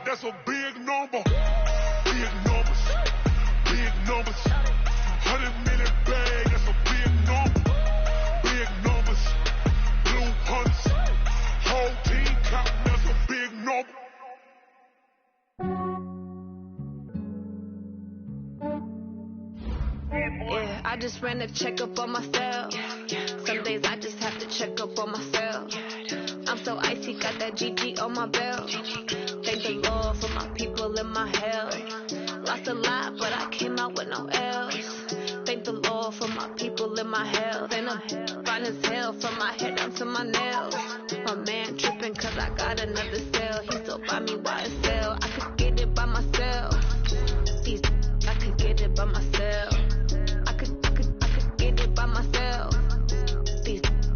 that's a big number. Big numbers, big numbers. 100 million bag, that's a big number. Big numbers, blue hunts. Whole team counting, that's a big number. Yeah, I just ran a checkup on myself. Some days I just have to check up on myself. I'm so icy, got that GG on my belt. Thank the Lord for my people in my health. Lost a lot, but I came out with no L's. Thank the Lord for my people in my health. And I'm fine as hell from my head down to my nails. My man tripping cause I got another cell. He still buy me YSL. I could get it by myself. I could get it by myself. I could get it by myself.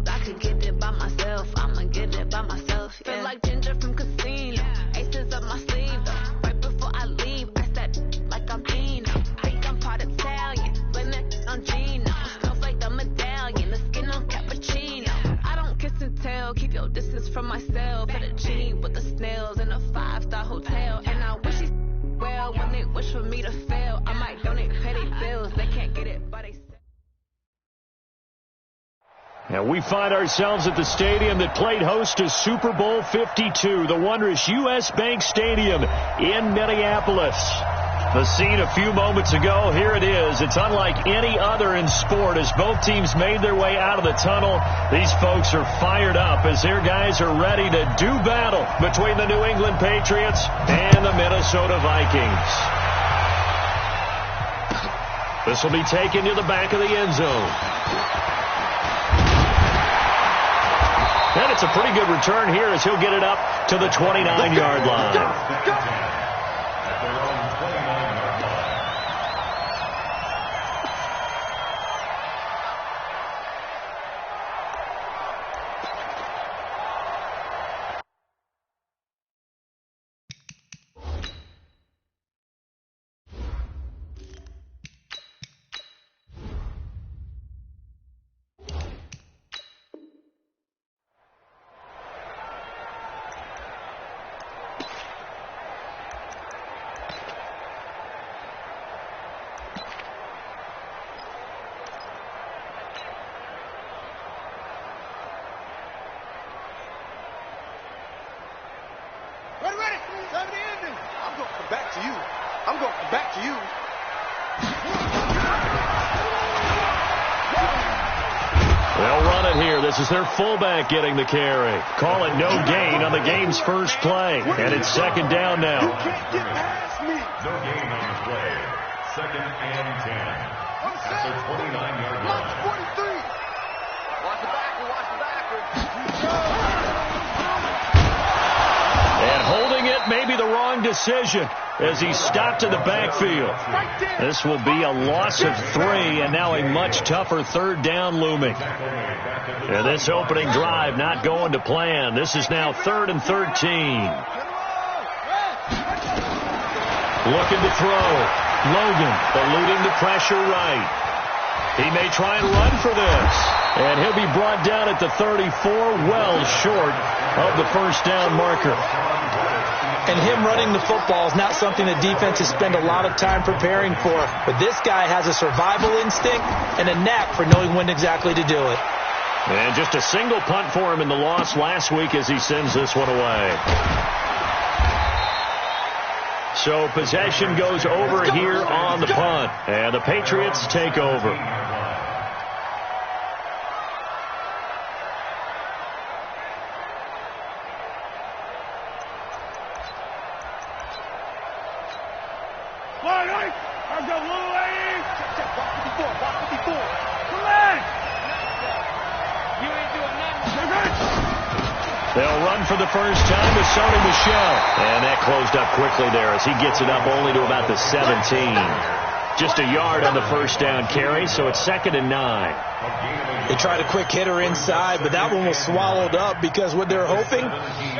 I could get it by myself. I'ma get it by myself. Yeah. Feel like Ginger from Casino. Aces up my sleeve though. Right before I leave, I said like I'm Dino. Think I'm part Italian. Blame it on Gino. Smells like the medallion. The skin on cappuccino. I don't kiss and tell. Keep your distance from myself. At a G with the snails in a 5-star hotel. And I wish he well when they wish for me to fail. I might donate petty bills. They can't get it, but they. And we find ourselves at the stadium that played host to Super Bowl 52, the wondrous U.S. Bank Stadium in Minneapolis. The scene a few moments ago, here it is. It's unlike any other in sport as both teams made their way out of the tunnel. These folks are fired up as their guys are ready to do battle between the New England Patriots and the Minnesota Vikings. This will be taken to the back of the end zone. And it's a pretty good return here as he'll get it up to the 29-yard line. This is their fullback getting the carry. Call it no gain on the game's first play. And it's second down now. You can't get past me. No gain on the play. Second and 10. At the 29-yard line. 43. Watch the backwards. And holding it may be the wrong decision as he stopped in the backfield. This will be a loss of 3 and now a much tougher third down looming. And this opening drive not going to plan. This is now 3rd and 13. Looking to throw. Logan eluding the pressure right. He may try and run for this. And he'll be brought down at the 34, well short of the first down marker. And him running the football is not something the defenses spend a lot of time preparing for. But this guy has a survival instinct and a knack for knowing when exactly to do it. And just a single punt for him in the loss last week as he sends this one away. So possession goes over here on the punt. And the Patriots take over. They'll run for the first time with Sony Michel. And that closed up quickly there as he gets it up only to about the 17. Just a yard on the first down carry, so it's 2nd and 9. They tried a quick hitter inside, but that one was swallowed up because what they're hoping,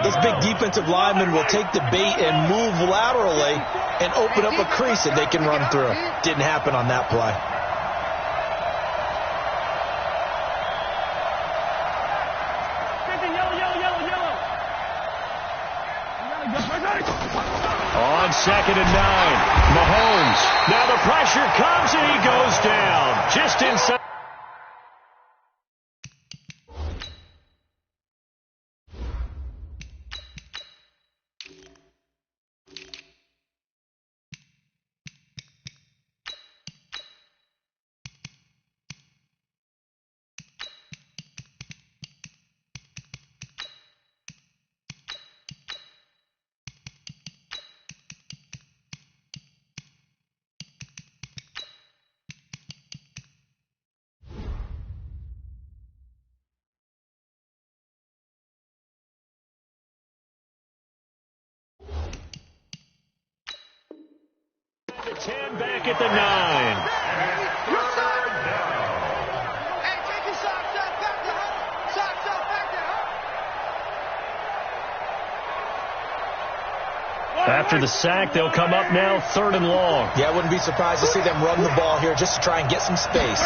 this big defensive lineman will take the bait and move laterally and open up a crease that they can run through. Didn't happen on that play. on 2nd and 9. Mahomes. Now the pressure comes and he goes down. Just inside. The 10 back at the 9. Hey, take your socks off, back to her. Socks off, back to her. After the sack, they'll come up now 3rd and long. Yeah, I wouldn't be surprised to see them run the ball here just to try and get some space.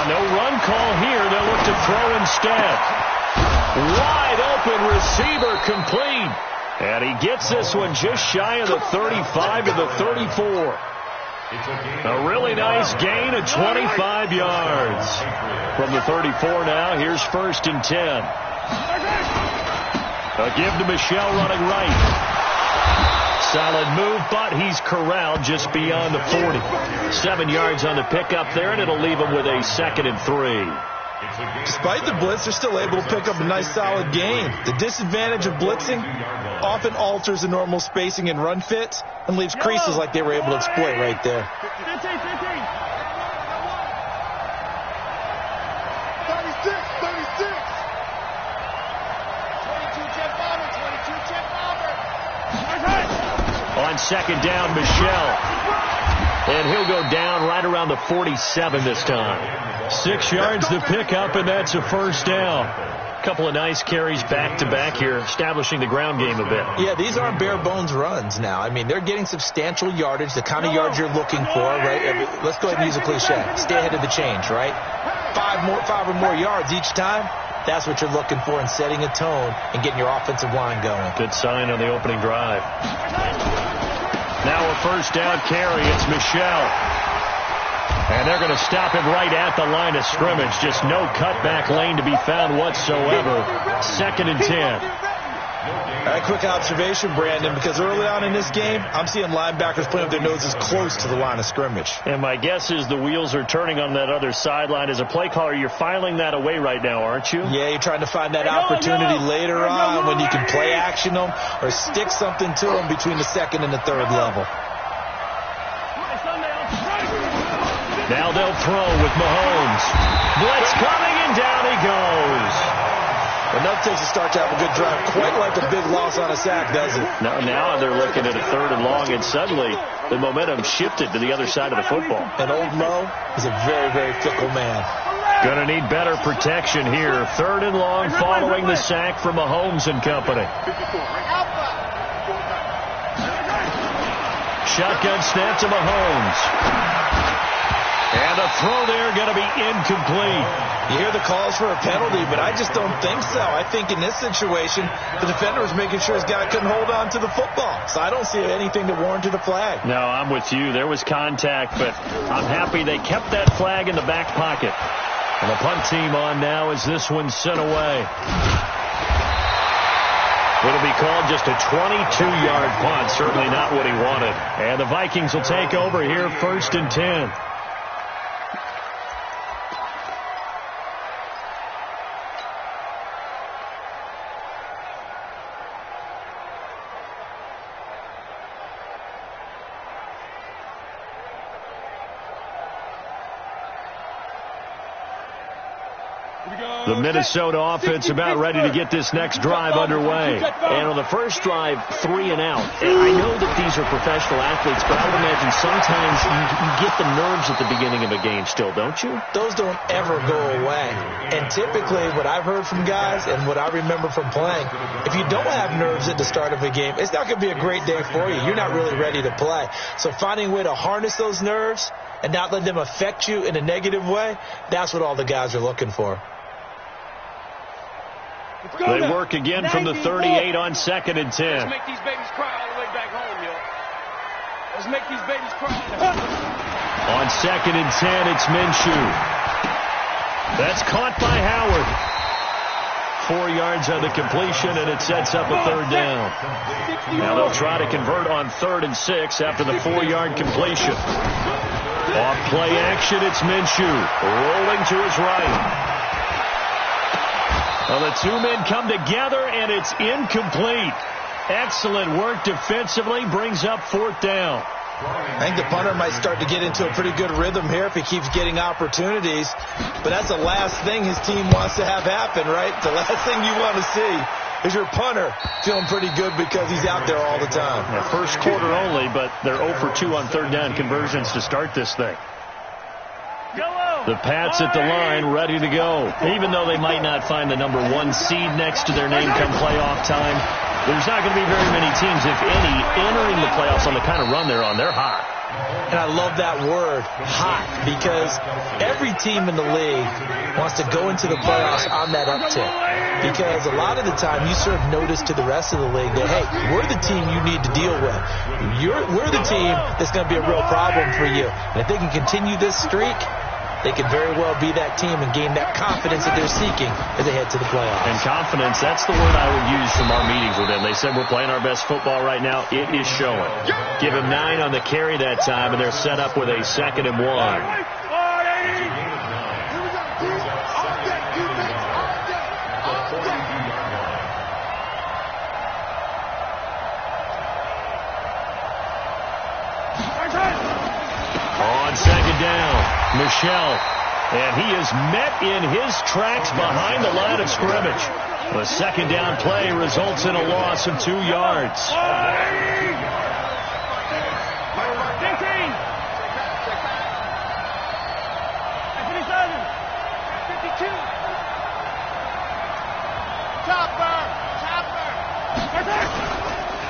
No run call here. They'll look to throw instead. Wide open receiver complete. And he gets this one just shy of the 35 to the 34. A really nice gain of 25 yards. From the 34 now, here's 1st and 10. A give to Michelle running right. Solid move, but he's corralled just beyond the 40. 7 yards on the pickup there, and it'll leave him with a 2nd and 3. Despite the blitz, they're still able to pick up a nice solid gain. The disadvantage of blitzing often alters the normal spacing and run fits and leaves creases like they were able to exploit right there. 36. 22 check bomber, 22 check bomber. On 2nd down, Michelle. And he'll go down right around the 47 this time. 6 yards to pick up, and that's a 1st down. A couple of nice carries back-to-back here, establishing the ground game a bit. Yeah, these aren't bare-bones runs now. I mean, they're getting substantial yardage, the kind of yards you're looking for, right? Let's go ahead and use a cliche. Stay ahead of the change, right? 5 or more yards each time. That's what you're looking for in setting a tone and getting your offensive line going. Good sign on the opening drive. Now a 1st down carry. It's Michelle. And they're going to stop him right at the line of scrimmage. Just no cutback lane to be found whatsoever. 2nd and 10. All right, quick observation, Brandon, because early on in this game, I'm seeing linebackers playing with their noses close to the line of scrimmage. And my guess is the wheels are turning on that other sideline. As a play caller, you're filing that away right now, aren't you? Yeah, you're trying to find that opportunity later on when you can play action them or stick something to them between the 2nd and the 3rd level. Now they'll throw with Mahomes. Blitz coming, and down he goes. Enough takes to start to have a good drive. Quite like a big loss on a sack, does it? Now they're looking at a 3rd and long, and suddenly the momentum shifted to the other side of the football. And old Mo is a very, very fickle man. Going to need better protection here. 3rd and long following the sack from Mahomes and company. Shotgun snap to Mahomes. And a throw there going to be incomplete. You hear the calls for a penalty, but I just don't think so. I think in this situation, the defender was making sure his guy couldn't hold on to the football. So I don't see anything that warranted a flag. No, I'm with you. There was contact, but I'm happy they kept that flag in the back pocket. And the punt team on now as this one's sent away. It'll be called just a 22-yard punt. Certainly not what he wanted. And the Vikings will take over here, 1st and 10. The Minnesota offense about ready to get this next drive underway. And on the first drive, 3 and out. And I know that these are professional athletes, but I would imagine sometimes you get the nerves at the beginning of a game still, don't you? Those don't ever go away. And typically what I've heard from guys and what I remember from playing, if you don't have nerves at the start of a game, it's not going to be a great day for you. You're not really ready to play. So finding a way to harness those nerves and not let them affect you in a negative way, that's what all the guys are looking for. They work again from the 38 on 2nd and 10. Let's make these babies cry all the way back home. make these babies cry. On 2nd and 10, it's Minshew. That's caught by Howard. 4 yards on the completion, and it sets up a 3rd down. Now they'll try to convert on 3rd and 6 after the 4-yard completion. Off play action, it's Minshew. Rolling to his right. Well, the two men come together, and it's incomplete. Excellent work defensively, brings up 4th down. I think the punter might start to get into a pretty good rhythm here if he keeps getting opportunities. But that's the last thing his team wants to have happen, right? The last thing you want to see is your punter feeling pretty good because he's out there all the time. Yeah, first quarter only, but they're 0 for 2 on 3rd down conversions to start this thing. The Pats at the line, ready to go. Even though they might not find the number 1 seed next to their name come playoff time, there's not going to be very many teams, if any, entering the playoffs on the kind of run they're on. They're hot. And I love that word, hot, because every team in the league wants to go into the playoffs on that uptick. Because a lot of the time you serve notice to the rest of the league that, hey, we're the team you need to deal with. We're the team that's going to be a real problem for you. And if they can continue this streak, they could very well be that team and gain that confidence that they're seeking as they head to the playoffs. And confidence, that's the word I would use from our meetings with them. They said we're playing our best football right now. It is showing. Give him 9 on the carry that time, and they're set up with a 2nd and 1. On 2nd down, Michelle, and he is met in his tracks behind the line of scrimmage. The 2nd down play results in a loss of 2 yards. 15.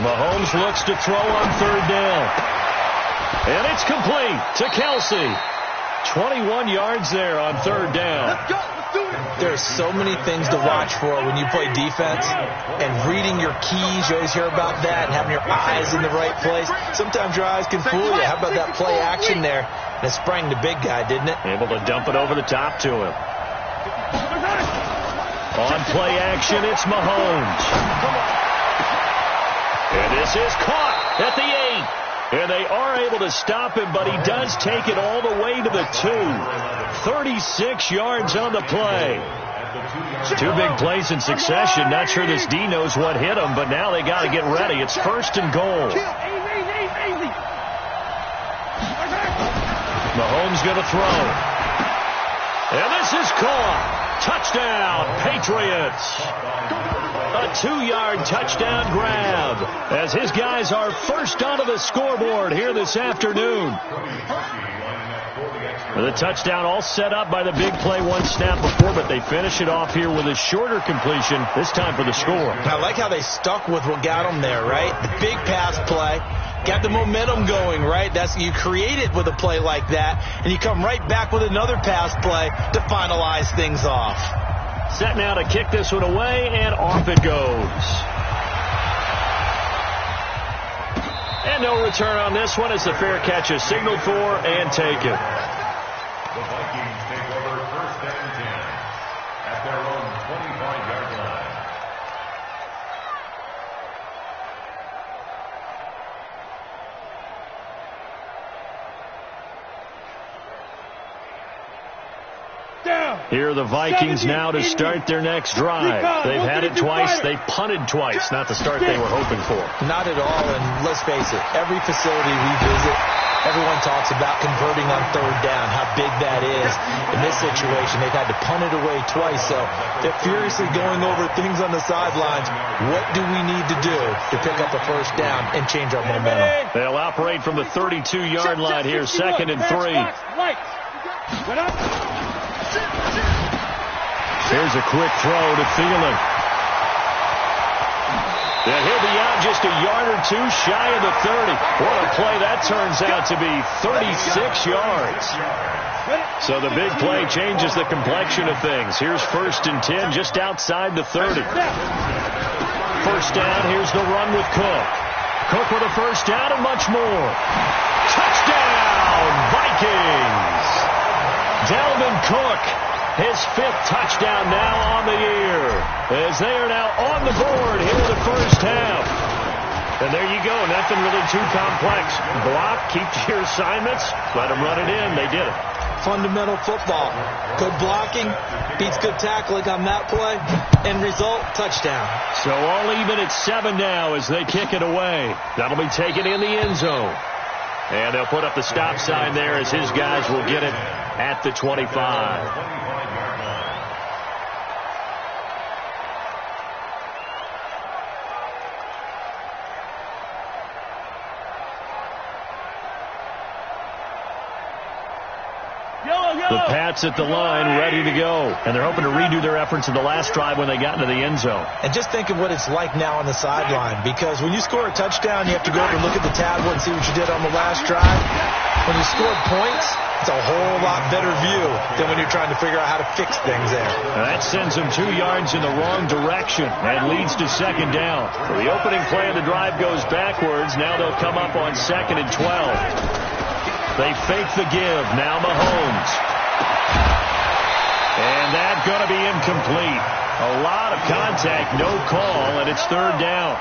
Mahomes looks to throw on 3rd down. And it's complete to Kelsey. 21 yards there on 3rd down. Let's go. Let's do it. There's so many things to watch for when you play defense, and reading your keys, you always hear about that, and having your eyes in the right place. Sometimes your eyes can fool you. How about that play action there? And it sprang the big guy, didn't it? Able to dump it over the top to him. On play action, it's Mahomes. And this is caught at the 8. And they are able to stop him, but he does take it all the way to the 2. 36 yards on the play. 2 big plays in succession. Not sure this D knows what hit him, but now they got to get ready. It's 1st and goal. Mahomes going to throw. And this is caught. Touchdown, Patriots. A 2-yard touchdown grab as his guys are first onto the scoreboard here this afternoon. The touchdown all set up by the big play 1 snap before, but they finish it off here with a shorter completion, this time for the score. I like how they stuck with what got them there, right? The big pass play. Got the momentum going, right? You create it with a play like that, and you come right back with another pass play to finalize things off. Set now to kick this one away, and off it goes. And no return on this one as the fair catch is signaled for and taken. The Vikings take over 1st and 10 at their own 25-yard line. Here are the Vikings now to start their next drive. They've had it twice. They punted twice. Not the start they were hoping for. Not at all, and let's face it, every facility we visit, everyone talks about converting on 3rd down, how big that is. In this situation, they've had to punt it away twice, so they're furiously going over things on the sidelines. What do we need to do to pick up a 1st down and change our momentum? They'll operate from the 32-yard line here, 2nd and 3. Here's a quick throw to Thielen. And he'll be out just a yard or 2 shy of the 30. What a play that turns out to be, 36 yards. So the big play changes the complexion of things. Here's 1st and 10 just outside the 30. 1st down, here's the run with Cook. Cook with a first down and much more. Touchdown, Vikings! Dalvin Cook, his 5th touchdown now on the year, as they are now on the board here in the first half. And there you go, nothing really too complex. Block, keep to your assignments, let them run it in. They did it. Fundamental football. Good blocking, beats good tackling on that play, end result, touchdown. So all even at 7 now as they kick it away. That'll be taken in the end zone. And they'll put up the stop sign there as his guys will get it at the 25. The Pats at the line, ready to go. And they're hoping to redo their efforts in the last drive when they got into the end zone. And just think of what it's like now on the sideline, because when you score a touchdown, you have to go over and look at the tablet and see what you did on the last drive. When you score points, it's a whole lot better view than when you're trying to figure out how to fix things there. And that sends them 2 yards in the wrong direction and leads to 2nd down. So the opening play of the drive goes backwards. Now they'll come up on 2nd and 12. They fake the give. Now Mahomes. And that's going to be incomplete. A lot of contact, no call, and it's 3rd down.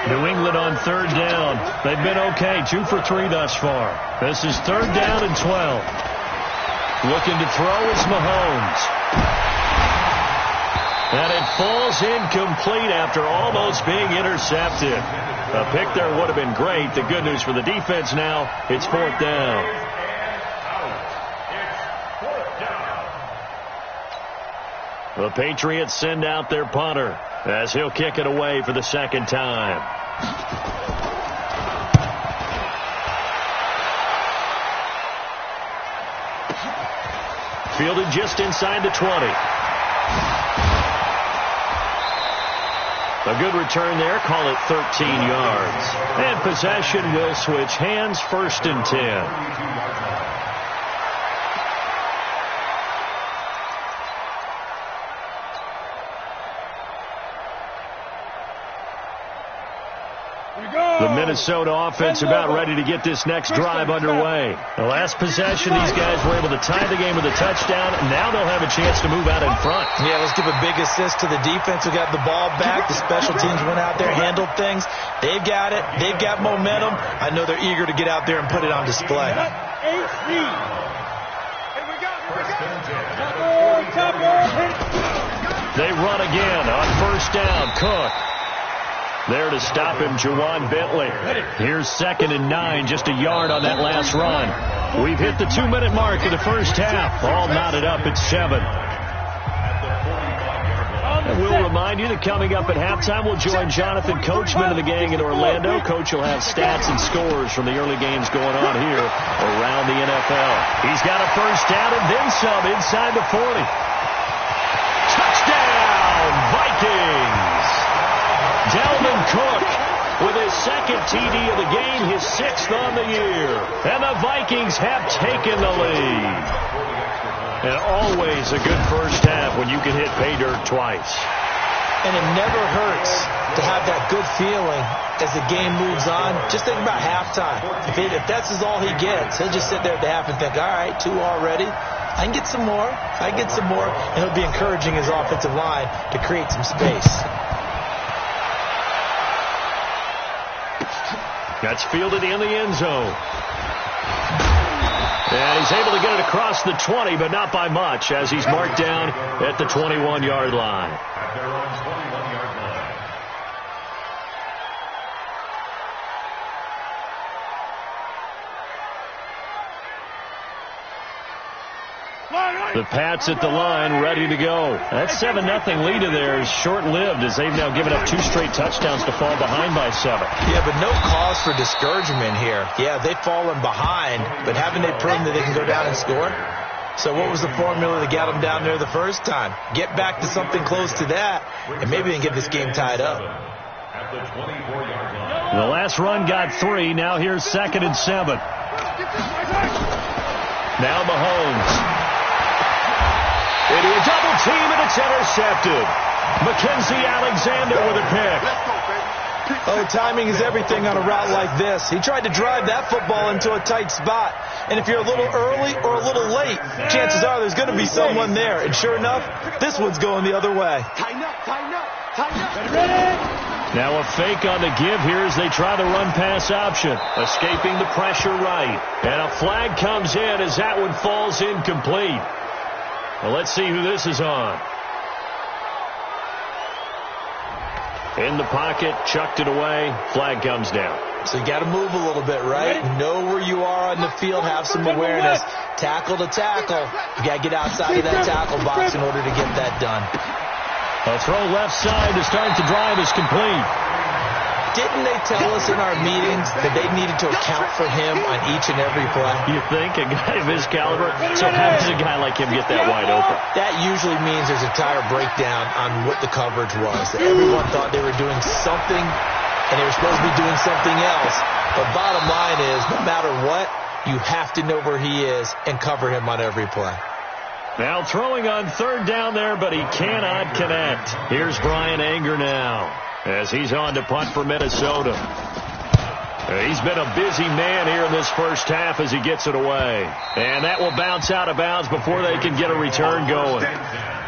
New England on 3rd down. They've been okay, 2 for 3 thus far. This is 3rd down and 12. Looking to throw is Mahomes. And it falls incomplete after almost being intercepted. A pick there would have been great. The good news for the defense now, it's 4th down. The Patriots send out their punter as he'll kick it away for the 2nd time. Fielded just inside the 20. A good return there. Call it 13 yards. And possession will switch hands. 1st and 10. The Minnesota offense about ready to get this next drive underway. The last possession, these guys were able to tie the game with a touchdown. Now they'll have a chance to move out in front. Yeah, let's give a big assist to the defense who got the ball back. The special teams went out there, handled things. They've got it. They've got momentum. I know they're eager to get out there and put it on display. They run again on 1st down. Cook. There to stop him, Juwan Bentley. Here's 2nd and 9, just a yard on that last run. We've hit the 2-minute mark of the first half. All knotted up at 7. And we'll remind you that coming up at halftime, we'll join Jonathan Coachman of the gang in Orlando. Coach will have stats and scores from the early games going on here around the NFL. He's got a first down and then some inside the 40. Touchdown, Vikings! Dalvin Cook with his 2nd TD of the game, his 6th on the year. And the Vikings have taken the lead. And always a good first half when you can hit pay dirt twice. And it never hurts to have that good feeling as the game moves on. Just think about halftime. If that's all he gets, he'll just sit there at the half and think, all right, 2 already. I can get some more. And he'll be encouraging his offensive line to create some space. That's fielded in the end zone. And he's able to get it across the 20, but not by much, as he's marked down at the 21-yard line. At their own 21-yard line. The Pats at the line, ready to go. That 7-0 lead of theirs short-lived as they've now given up 2 straight touchdowns to fall behind by 7. Yeah, but no cause for discouragement here. Yeah, they've fallen behind, but haven't they proven that they can go down and score? So what was the formula that got them down there the first time? Get back to something close to that, and maybe they can get this game tied up. At the 24-yard line. The last run got 3. Now here's 2nd and 7. Now Mahomes. Into a double team, and it's intercepted. Mackenzie Alexander with a pick. Oh, timing is everything on a route like this. He tried to drive that football into a tight spot. And if you're a little early or a little late, chances are there's going to be someone there. And sure enough, this one's going the other way. Tighten up, tighten up, tighten up. Ready? Now a fake on the give here as they try the run pass option. Escaping the pressure right. And a flag comes in as that one falls incomplete. Well, let's see who this is on. In the pocket, chucked it away. Flag comes down. So you got to move a little bit, right? Know where you are on the field, have some awareness. Tackle to tackle. You got to get outside of that tackle box in order to get that done. A throw left side to start the drive is complete. Didn't they tell us in our meetings that they needed to account for him on each and every play? You think? A guy of his caliber? So how does a guy like him get that wide open? That usually means there's a entire breakdown on what the coverage was. That everyone thought they were doing something, and they were supposed to be doing something else. But bottom line is, no matter what, you have to know where he is and cover him on every play. Now throwing on third down there, but he cannot connect. Here's Brian Anger now, as he's on to punt for Minnesota. He's been a busy man here in this first half as he gets it away. And that will bounce out of bounds before they can get a return going.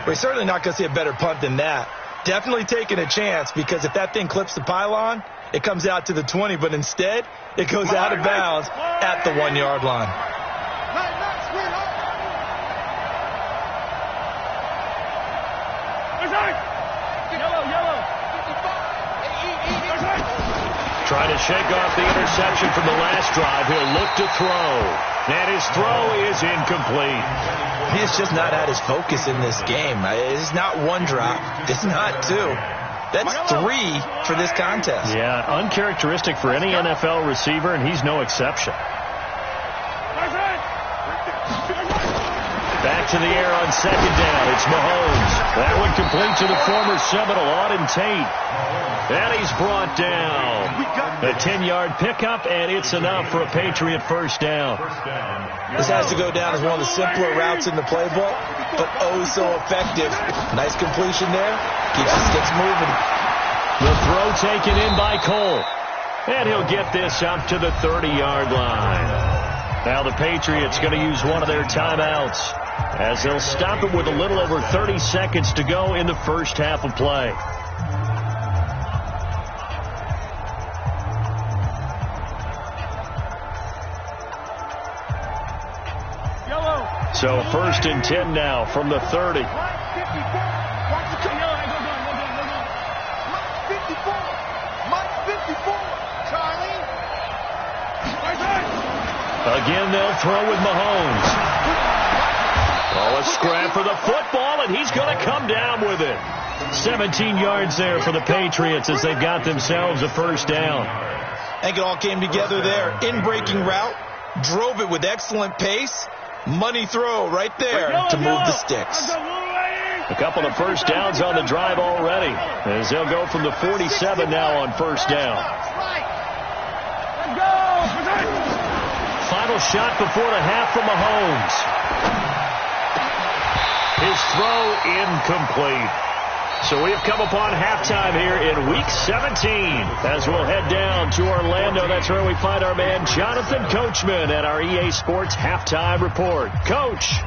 We're certainly not going to see a better punt than that. Definitely taking a chance, because if that thing clips the pylon, it comes out to the 20, but instead it goes out of bounds at the 1-yard line. Trying to shake off the interception from the last drive. He'll look to throw. And his throw is incomplete. He's just not at his focus in this game. It's not one drop. It's not two. That's 3 for this contest. Yeah, uncharacteristic for any NFL receiver, and he's no exception. Back to the air on second down. It's Mahomes. That one complete to the former Seminole, Auden Tate. And he's brought down. A 10-yard pickup, and it's enough for a Patriot first down. This has to go down as one of the simpler routes in the playbook, but oh so effective. Nice completion there. Keeps the sticks moving. The throw taken in by Cole. And he'll get this up to the 30-yard line. Now the Patriots going to use one of their timeouts, as they'll stop it with a little over 30 seconds to go in the first half of play. So first and 10 now from the 30. Again, they'll throw with Mahomes. Oh, a scrap for the football, and he's going to come down with it. 17 yards there for the Patriots as they've got themselves a first down. I think it all came together there. In-breaking route, drove it with excellent pace. Money throw right there to move the sticks. A couple of first downs on the drive already, as they'll go from the 47 now on first down. Final shot before the half from Mahomes. His throw incomplete. So we've come upon halftime here in Week 17. As we'll head down to Orlando, that's where we find our man Jonathan Coachman at our EA Sports Halftime Report. Coach.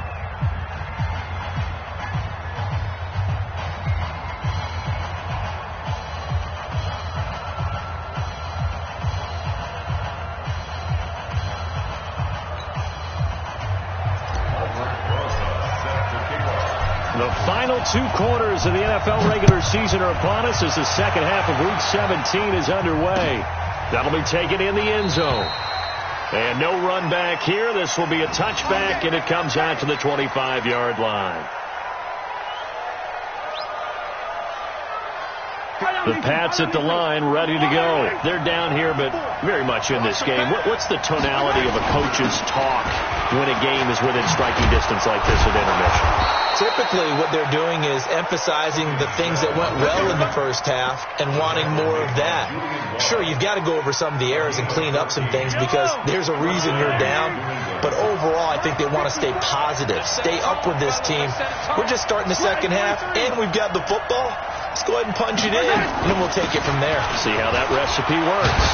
The final 2 quarters of the NFL regular season are upon us as the second half of Week 17 is underway. That'll be taken in the end zone. And no run back here. This will be a touchback, and it comes out to the 25-yard line. The Pats at the line, ready to go. They're down here, but very much in this game. What's the tonality of a coach's talk when a game is within striking distance like this at intermission? Typically, what they're doing is emphasizing the things that went well in the first half and wanting more of that. Sure, you've got to go over some of the errors and clean up some things because there's a reason you're down. But overall, I think they want to stay positive, stay up with this team. We're just starting the second half, and we've got the football. let's go ahead and punch it in, and then we'll take it from there. See how that recipe works.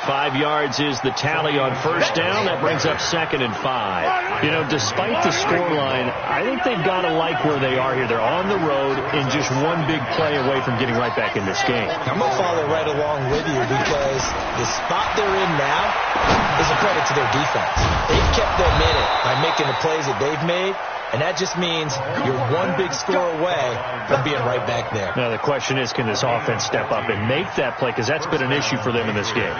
5 yards is the tally on first down. That brings up 2nd and 5. You know, despite the scoreline, I think they've got to like where they are here. They're on the road and just one big play away from getting right back in this game. I'm going to follow right along with you because the spot they're in now is a credit to their defense. They've kept them in it by making the plays that they've made, and that just means you're one big score away from being right back there. Now, the question is, can this offense step up and make that play? Because that's been an issue for them in this game.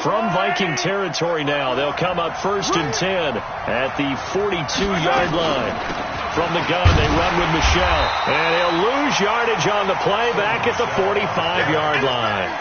From Viking territory now, they'll come up 1st and 10 at the 42-yard line. From the gun, they run with Michelle. And he'll lose yardage on the play back at the 45-yard line.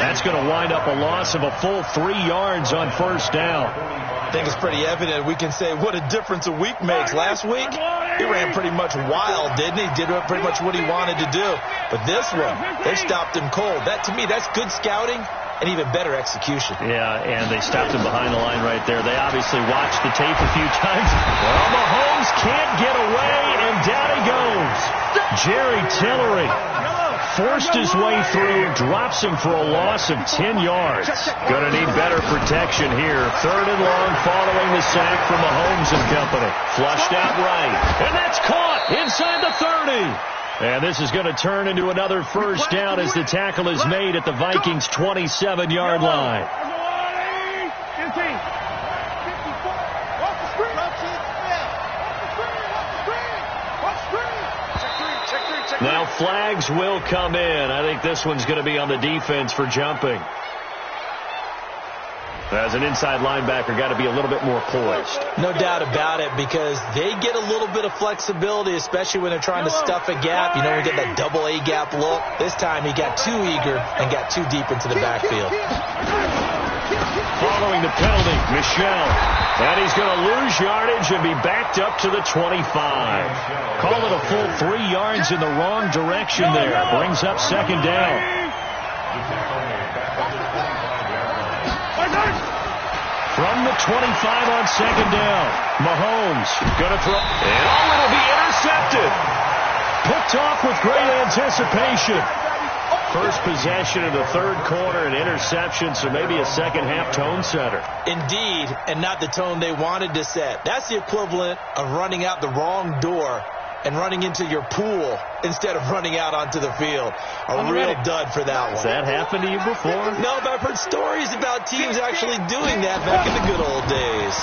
That's going to wind up a loss of a full 3 yards on first down. I think it's pretty evident. We can say what a difference a week makes. Last week, he ran pretty much wild, didn't he? Did pretty much what he wanted to do. But this one, they stopped him cold. That, to me, that's good scouting and even better execution. Yeah, and they stopped him behind the line right there. They obviously watched the tape a few times. Well, Mahomes can't get away, and down he goes. Jerry Tillery forced his way through, drops him for a loss of 10 yards. Going to need better protection here. 3rd and long following the sack from Mahomes and company. Flushed out right, and that's caught inside the 30. And this is going to turn into another first down as the tackle is made at the Vikings' 27-yard line. Now flags will come in. I think this one's going to be on the defense for jumping. As an inside linebacker, got to be a little bit more poised. No doubt about it, because they get a little bit of flexibility, especially when they're trying to stuff a gap. You know, we get that double A gap look. This time he got too eager and got too deep into the backfield. Following the penalty, Michelle. And he's going to lose yardage and be backed up to the 25. Call it a full 3 yards in the wrong direction there. Brings up 2nd down. From the 25 on 2nd down, Mahomes going to throw. And it'll be intercepted. Picked off with great anticipation. First possession of the 3rd quarter, an interception, so maybe a second-half tone setter. Indeed, and not the tone they wanted to set. That's the equivalent of running out the wrong door and running into your pool instead of running out onto the field. A real dud for that one. Has that happened to you before? No, but I've heard stories about teams actually doing that back in the good old days.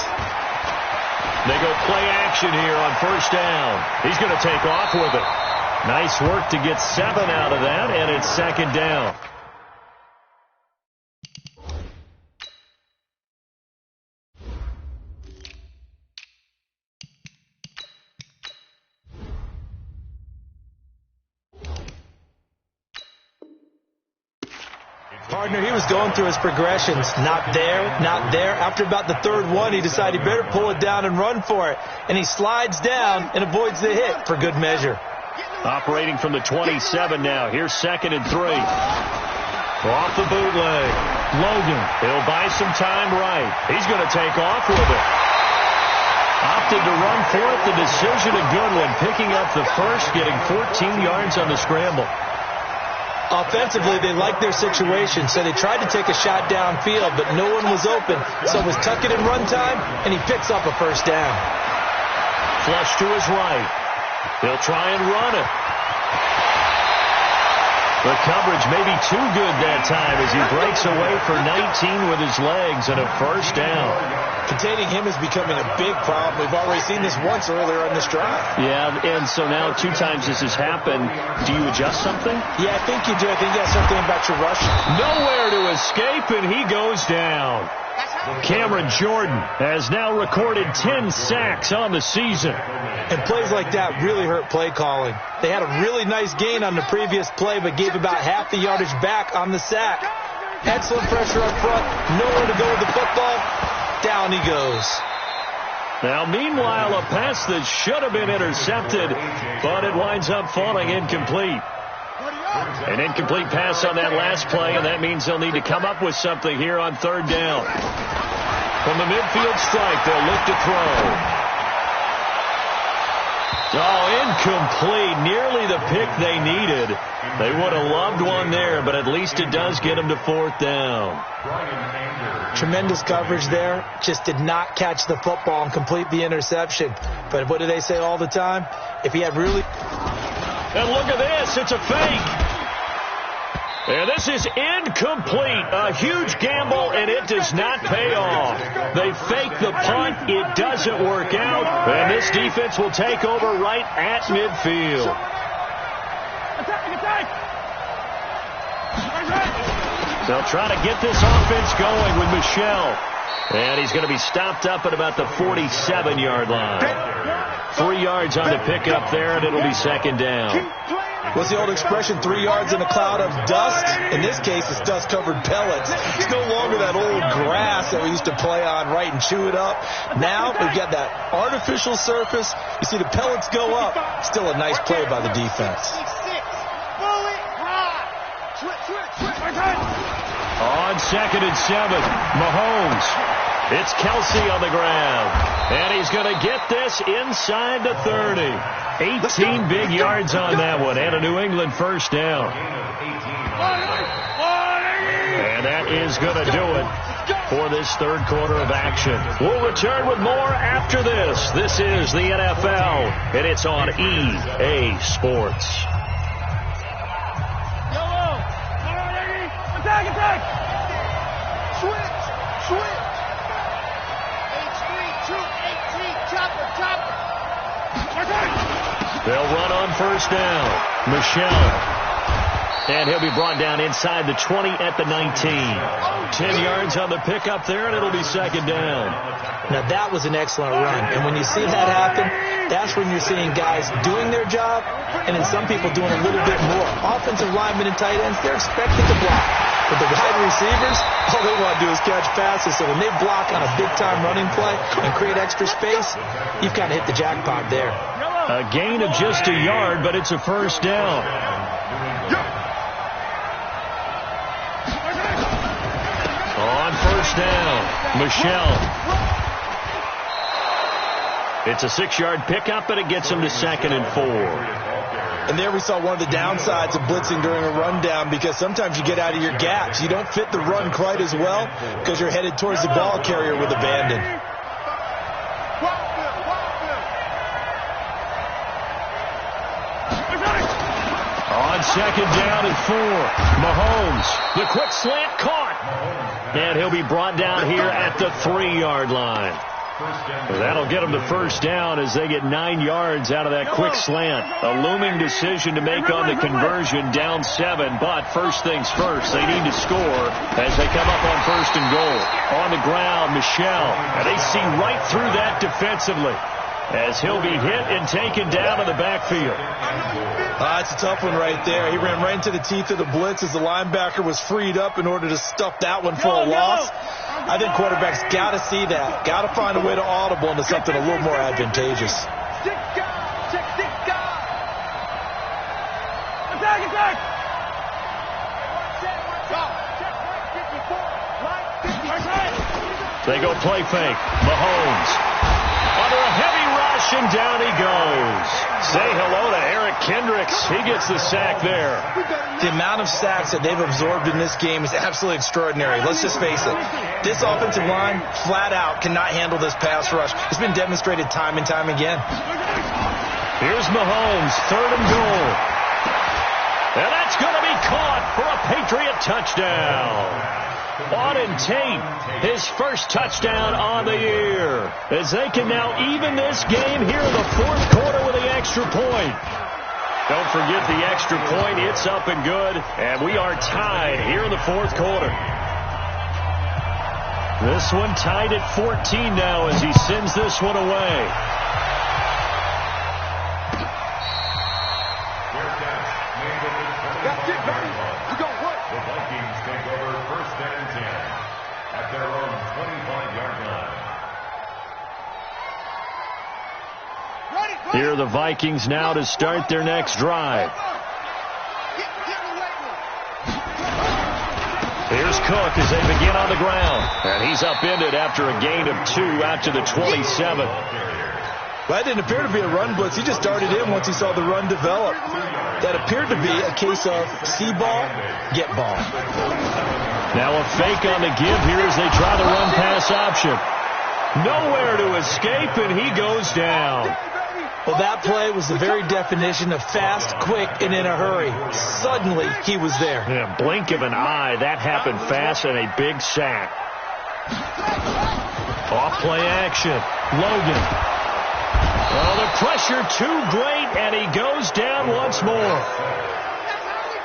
They go play action here on first down. He's going to take off with it. Nice work to get 7 out of that, and it's 2nd down. Partner, he was going through his progressions. Not there, not there. After about the 3rd one, he decided he better pull it down and run for it. And he slides down and avoids the hit for good measure. Operating from the 27 now. Here's 2nd and 3. Off the bootleg. Logan, he'll buy some time right. He's going to take off with it. Opted to run for it. The decision a good one. Picking up the first, getting 14 yards on the scramble. Offensively, they liked their situation, so they tried to take a shot downfield, but no one was open. So it was tuck it in run time, and he picks up a first down. Flush to his right. He'll try and run it. The coverage may be too good that time as he breaks away for 19 with his legs and a first down. Containing him is becoming a big problem. We've already seen this once earlier on this drive. Yeah, and so now 2 times this has happened. Do you adjust something? Yeah, I think you do. I think you have something about your rush. Nowhere to escape, and he goes down. Cameron Jordan has now recorded 10 sacks on the season. And plays like that really hurt play calling. They had a really nice gain on the previous play, but gave about half the yardage back on the sack. Excellent pressure up front. Nowhere to go with the football. Down he goes. Now, meanwhile, a pass that should have been intercepted, but it winds up falling incomplete. An incomplete pass on that last play, and that means they'll need to come up with something here on 3rd down. From the midfield stripe, they'll look to throw. Oh, incomplete. Nearly the pick they needed. They would have loved one there, but at least it does get them to fourth down. Tremendous coverage there. Just did not catch the football and complete the interception. But what do they say all the time? If he had really... And look at this. It's a fake. And this is incomplete. A huge gamble, and it does not pay off. They fake the punt. It doesn't work out. And this defense will take over right at midfield. They'll try to get this offense going with Michel. And he's going to be stopped up at about the 47-yard line. 3 yards on the pickup there, and it'll be second down. What's the old expression, 3 yards in a cloud of dust? In this case, it's dust-covered pellets. It's no longer that old grass that we used to play on, right, and chew it up. Now we've got that artificial surface. You see the pellets go up. Still a nice play by the defense. On 2nd and 7, Mahomes. It's Kelsey on the ground. And he's going to get this inside the 30. 18 big yards on that one, and a New England first down. And that is going to do it for this third quarter of action. We'll return with more after this. This is the NFL, and it's on EA Sports. Attack! Switch! H3, 2, 18, chopper! They'll run on first down. Michel. And he'll be brought down inside the 20 at the 19. 10 yards on the pickup there, and it'll be second down. Now, that was an excellent run. And when you see that happen, that's when you're seeing guys doing their job, and then some people doing a little bit more. Offensive linemen and tight ends, they're expected to block. But the wide receivers, all they want to do is catch passes. So when they block on a big-time running play and create extra space, you've kind of hit the jackpot there. A gain of just a yard, but it's a first down. On first down, Michel. It's a 6-yard pickup, and it gets him to 2nd and 4. And there we saw one of the downsides of blitzing during a rundown, because sometimes you get out of your gaps. You don't fit the run quite as well because you're headed towards the ball carrier with abandon. On second down and 4, Mahomes. The quick slant caught. And he'll be brought down here at the 3-yard line. That'll get them to first down as they get 9 yards out of that quick slant. A looming decision to make on the conversion, down 7. But first things first, they need to score as they come up on first and goal. On the ground, Michel. And they see right through that defensively as he'll be hit and taken down in the backfield. It's a tough one right there. He ran right into the teeth of the blitz as the linebacker was freed up in order to stuff that one for a loss. I think quarterbacks got to see that. Got to find a way to audible into something a little more advantageous. Attack! They go play fake. Mahomes. Under a heavy rush, and down he goes. Say hello to Eric Kendricks. He gets the sack there. The amount of sacks that they've absorbed in this game is absolutely extraordinary. Let's just face it. This offensive line, flat out, cannot handle this pass rush. It's been demonstrated time and time again. Here's Mahomes, 3rd and goal. And that's going to be caught for a Patriot touchdown. Auden Tate, his first touchdown on the year, as they can now even this game here in the fourth quarter with the extra point. Don't forget the extra point. It's up and good, and we are tied here in the fourth quarter. This one tied at 14 now as he sends this one away. The Vikings take over first and 10 at their own 25-yard line. Here are the Vikings now to start their next drive. Here's Cook as they begin on the ground. And he's upended after a gain of 2 out to the 27. Well, that didn't appear to be a run blitz. He just darted in once he saw the run develop. That appeared to be a case of see ball, get ball. Now a fake on the give here as they try the run pass option. Nowhere to escape, and he goes down. Well, that play was the very definition of fast, quick, and in a hurry. Suddenly, he was there. Yeah, blink of an eye. That happened fast and a big sack. Off play action. Logan. Oh, the pressure too great, and he goes down once more.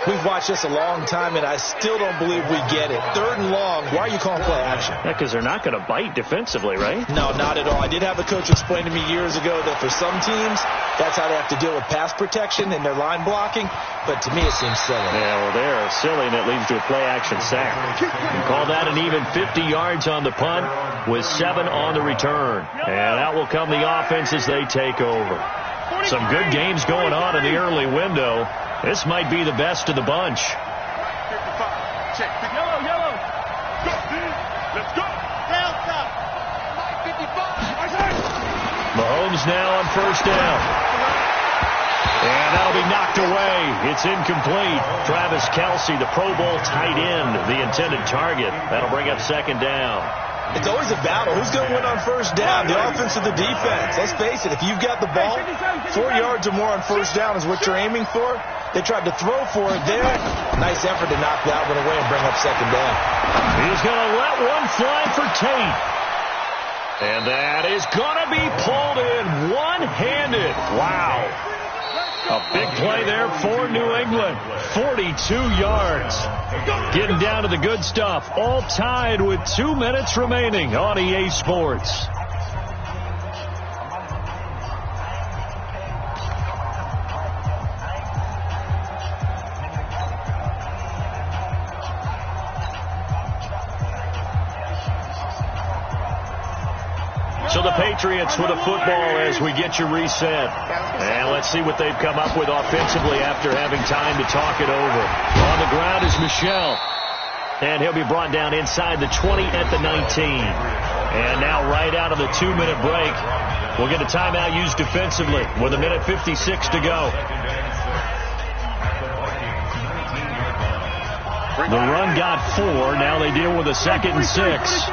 We've watched this a long time, and I still don't believe we get it. 3rd and long. Why are you calling play action? Yeah, because they're not going to bite defensively, right? No, not at all. I did have a coach explain to me years ago that for some teams, that's how they have to deal with pass protection and their line blocking. But to me, it seems silly. Yeah, well, they're silly, and it leads to a play action sack. You call that an even 50 yards on the punt with 7 on the return. And out will come the offense as they take over. Some good games going on in the early window. This might be the best of the bunch. 55. Check. Yellow. Go, dude. Let's go. Down, stop. 55. Mahomes now on 1st down. And that'll be knocked away. It's incomplete. Travis Kelce, the Pro Bowl tight end, the intended target. That'll bring up 2nd down. It's always a battle. Who's going to win on 1st down, the offense or the defense? Let's face it, if you've got the ball, 4 yards or more on 1st down is what you're aiming for. They tried to throw for it there. Nice effort to knock that one away and bring up 2nd down. He's going to let one fly for Tate. And that is going to be pulled in one-handed. Wow. A big play there for New England. 42 yards. Getting down to the good stuff. All tied with 2 minutes remaining on EA Sports. So the Patriots with a football as we get you reset. And let's see what they've come up with offensively after having time to talk it over. On the ground is Michel. And he'll be brought down inside the 20 at the 19. And now right out of the 2-minute break, we'll get a timeout used defensively with 1:56 to go. The run got 4. Now they deal with a 2nd and 6.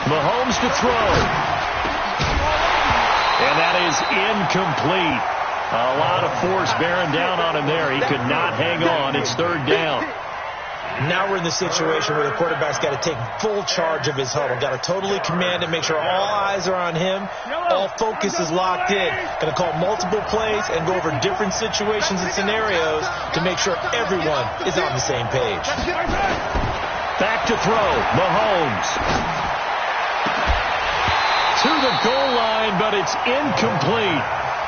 Mahomes to throw. And that is incomplete. A lot of force bearing down on him there. He could not hang on. It's 3rd down. Now we're in the situation where the quarterback's got to take full charge of his huddle. Got to totally command it, make sure all eyes are on him. All focus is locked in. Going to call multiple plays and go over different situations and scenarios to make sure everyone is on the same page. Back to throw. Mahomes. To the goal line, but it's incomplete.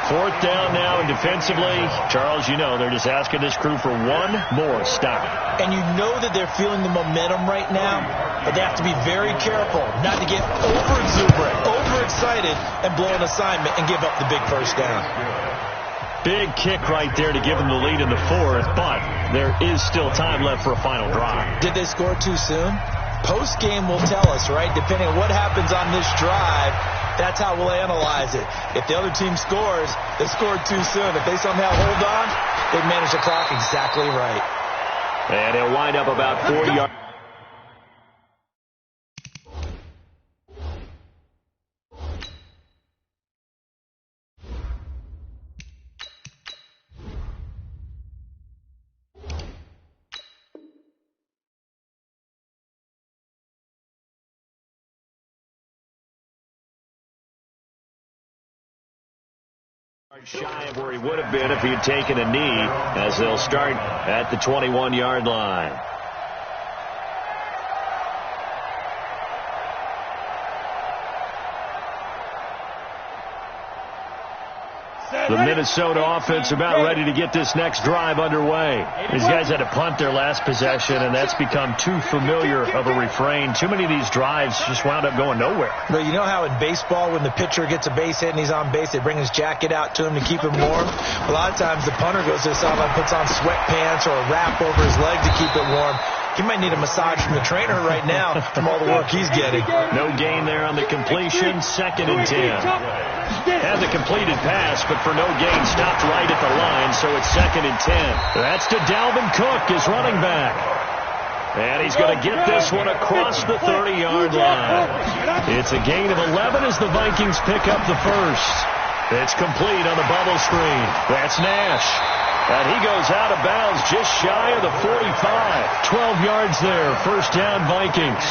4th down now, and defensively, Charles, you know, they're just asking this crew for one more stop. And you know that they're feeling the momentum right now, but they have to be very careful not to get over-exuberant, overexcited, and blow an assignment and give up the big 1st down. Big kick right there to give them the lead in the 4th, but there is still time left for a final drive. Did they score too soon? Post-game will tell us, right? Depending on what happens on this drive, that's how we'll analyze it. If the other team scores, they scored too soon. If they somehow hold on, they manage the clock exactly right. And he'll wind up about 4 yards. Shy of where he would have been if he had taken a knee, as they'll start at the 21-yard line. The Minnesota offense about ready to get this next drive underway. These guys had to punt their last possession, and that's become too familiar of a refrain. Too many of these drives just wound up going nowhere. Well, you know how in baseball when the pitcher gets a base hit and he's on base, they bring his jacket out to him to keep him warm? A lot of times the punter goes to the sideline, puts on sweatpants or a wrap over his leg to keep it warm. He might need a massage from the trainer right now from all the work he's getting. No gain there on the completion. 2nd and 10. Had the completed pass, but for no gain, stopped right at the line, so it's 2nd and 10. That's to Dalvin Cook, his running back. And he's going to get this one across the 30-yard line. It's a gain of 11 as the Vikings pick up the first. It's complete on the bubble screen. That's Nash. And he goes out of bounds just shy of the 45. 12 yards there. First down, Vikings.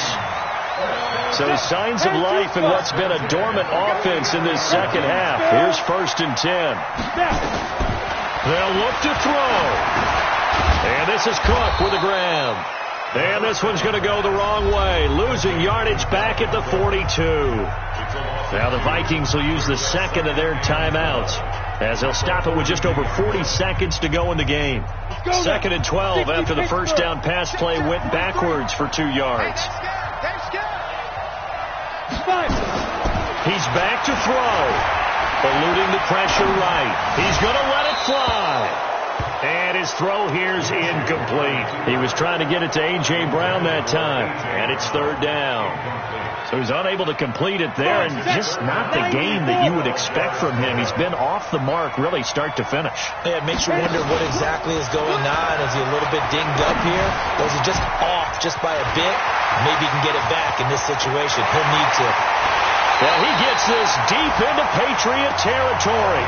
So signs of life in what's been a dormant offense in this second half. Here's 1st and 10. They'll look to throw. And this is Cook with a grab. And this one's going to go the wrong way. Losing yardage back at the 42. Now the Vikings will use the second of their timeouts, as they'll stop it with just over 40 seconds to go in the game. 2nd and 12 after the first down pass play went backwards for 2 yards. He's back to throw. Eluding the pressure right. He's going to let it fly. And his throw here's incomplete. He was trying to get it to A.J. Brown that time. And it's 3rd down. So he's unable to complete it there, and just not the game that you would expect from him. He's been off the mark really start to finish. Yeah, it makes you wonder what exactly is going on. Is he a little bit dinged up here? Or is he just off just by a bit? Maybe he can get it back in this situation. He'll need to. Well, he gets this deep into Patriot territory.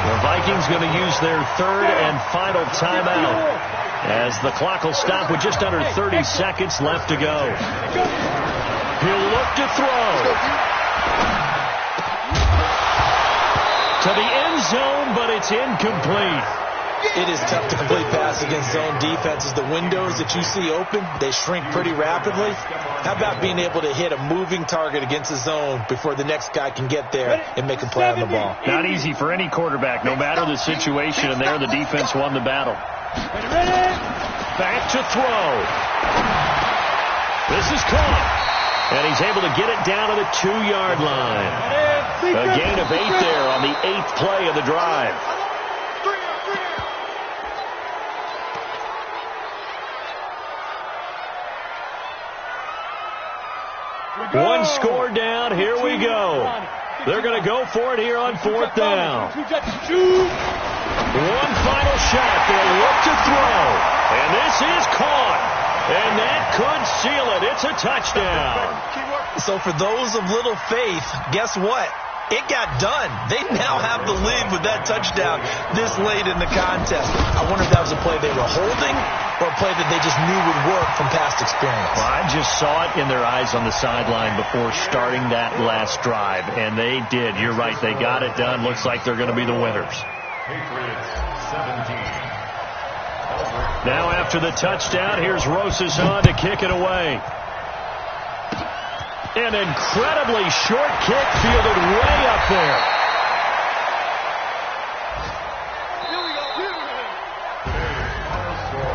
The Vikings going to use their 3rd and final timeout, as the clock will stop with just under 30 seconds left to go. He'll look to throw. To the end zone, but it's incomplete. It is tough to complete pass against zone defenses. The windows that you see open, they shrink pretty rapidly. How about being able to hit a moving target against the zone before the next guy can get there and make a play on the ball? Not easy for any quarterback, no matter the situation, and there the defense won the battle. Back to throw. This is caught. And he's able to get it down to the 2-yard line. A gain of 8 there on the 8th play of the drive. One score down. Here we go. They're going to go for it here on 4th down. One final shot. They'll look to throw. And this is caught. And that could seal it. It's a touchdown. So for those of little faith, guess what? It got done. They now have the lead with that touchdown this late in the contest. I wonder if that was a play they were holding or a play that they just knew would work from past experience. Well, I just saw it in their eyes on the sideline before starting that last drive, and they did. You're right. They got it done. Looks like they're going to be the winners. Patriots 17. Now after the touchdown, here's Rosas on to kick it away. An incredibly short kick fielded way up there.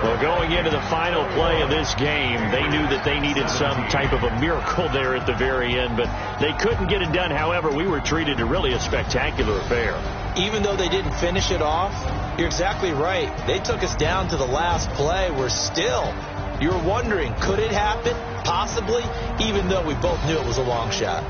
Well, going into the final play of this game, they knew that they needed some type of a miracle there at the very end, but they couldn't get it done. However, we were treated to really a spectacular affair. Even though they didn't finish it off, you're exactly right. They took us down to the last play. We're still, you're wondering, could it happen? Possibly, even though we both knew it was a long shot.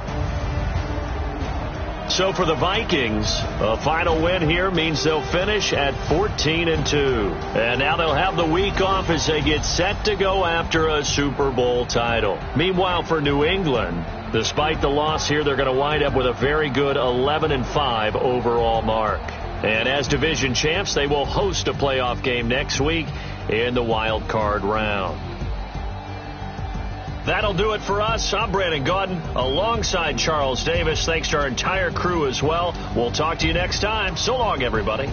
So for the Vikings, a final win here means they'll finish at 14-2. And now they'll have the week off as they get set to go after a Super Bowl title. Meanwhile, for New England, despite the loss here, they're going to wind up with a very good 11-5 overall mark. And as division champs, they will host a playoff game next week in the wild card round. That'll do it for us. I'm Brandon Gaudin alongside Charles Davis. Thanks to our entire crew as well. We'll talk to you next time. So long, everybody.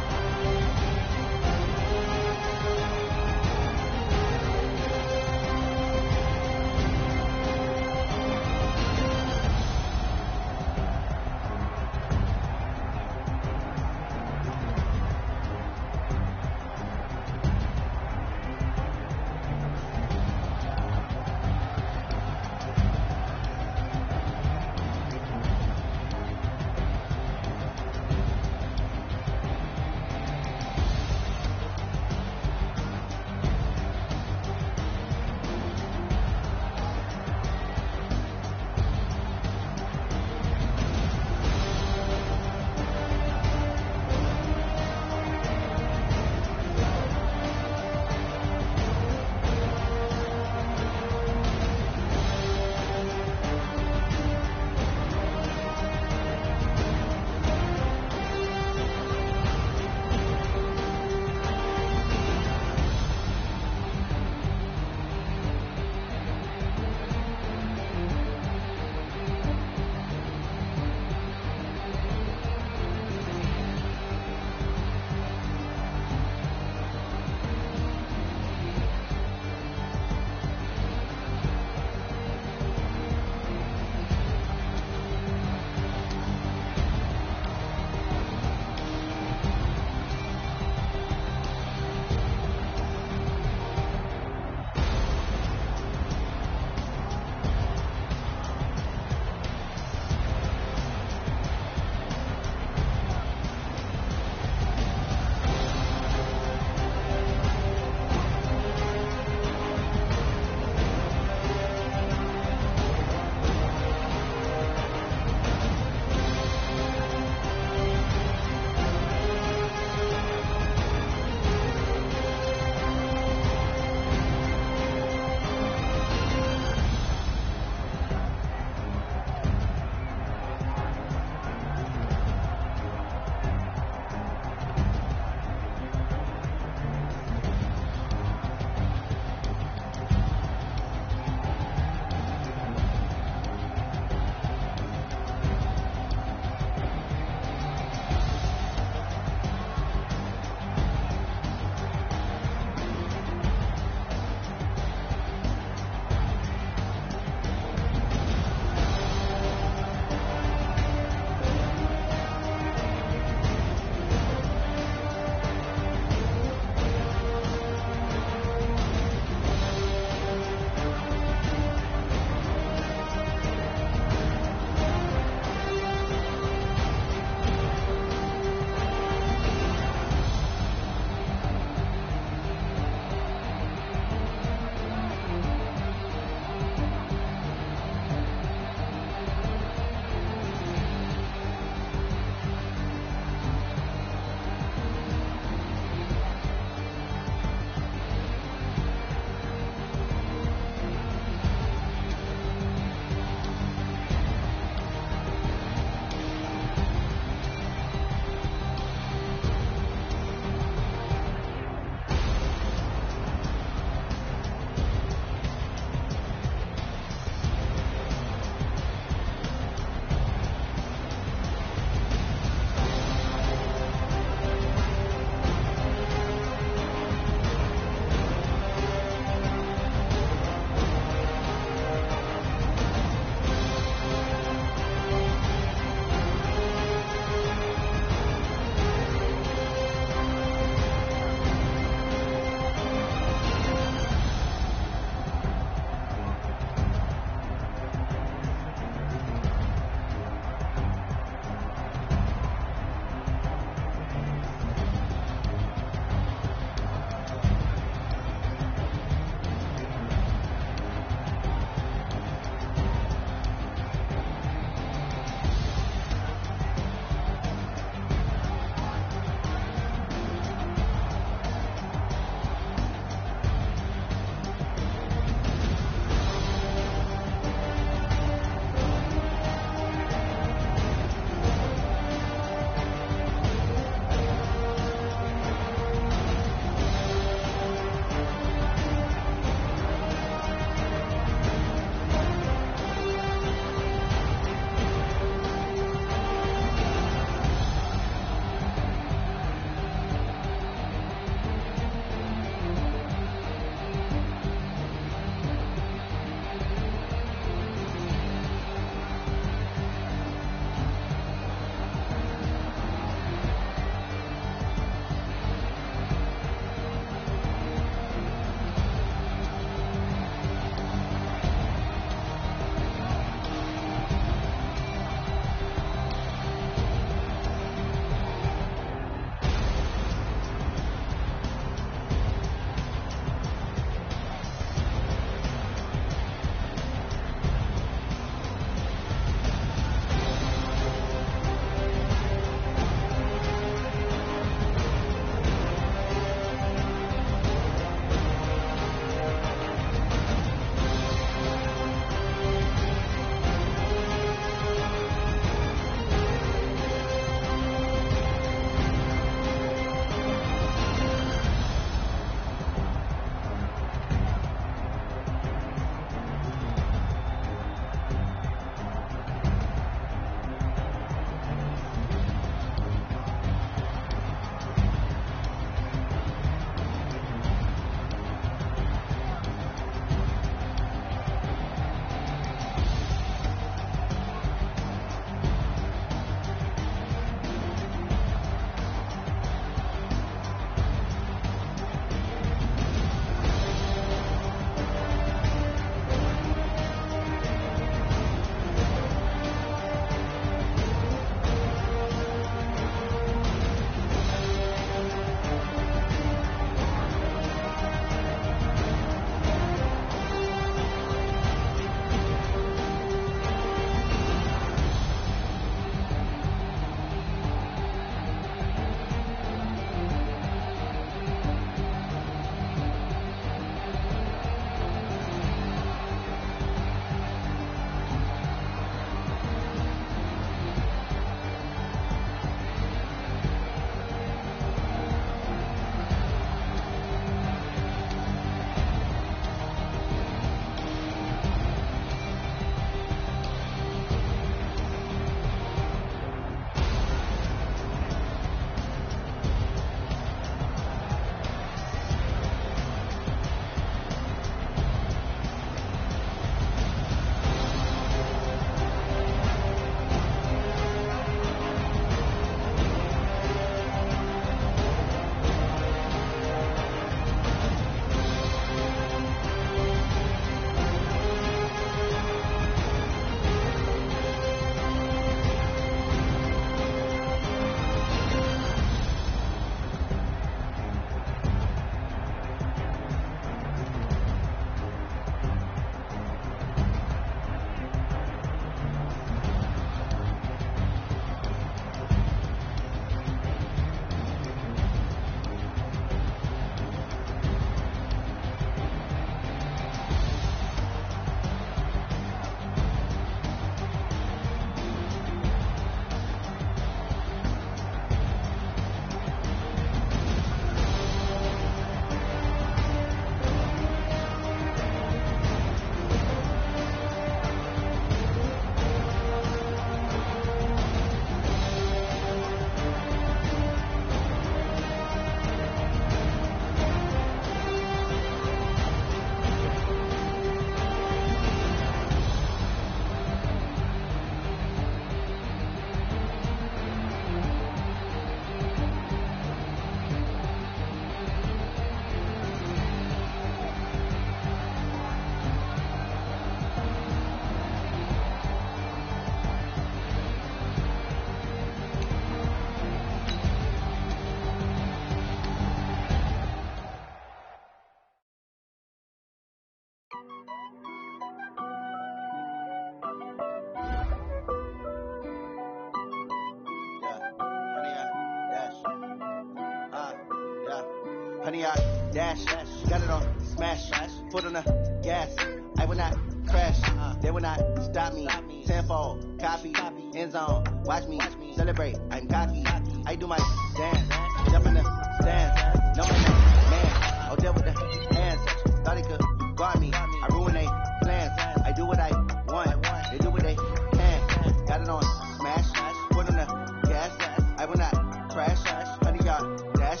100 yard dash. Got it on smash. Foot on the gas. I will not crash. They will not stop me. Tenfold, copy, end zone. Watch me celebrate. I'm cocky. I do my dance. Jump in the stands. No man. I'll deal with the hands. Thought he could guard me. I ruin they plans. I do what I want. They do what they can. Got it on smash. Foot on the gas. I will not crash. 100 yard dash.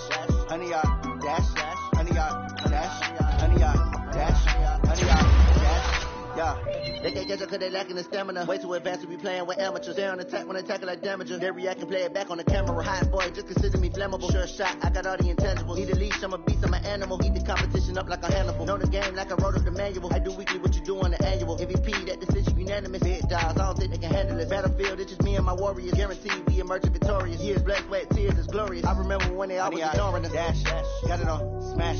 100 yard dash. 100 yard dash. 100 yard dash. 100 yard dash. Yeah. They can't catch up cause they lacking the stamina. Way too advanced to be playing with amateurs. Stay on attack when attacking like damager. They react and play it back on the camera. Hot boy, just consider me flammable. Sure shot, I got all the intangibles. Need a leash, I'm a beast, I'm an animal. Eat the competition up like a Hannibal. Know the game like I wrote up the manual. I do weekly what you do on the annual. MVP, that decision unanimous. Big dogs, I don't think they can handle it. Battlefield, it's just me and my warriors. Guaranteed we emerging victorious. Years, blood, sweat, tears, it's glorious. I remember when they always ignoring us. Dash, got it on smash.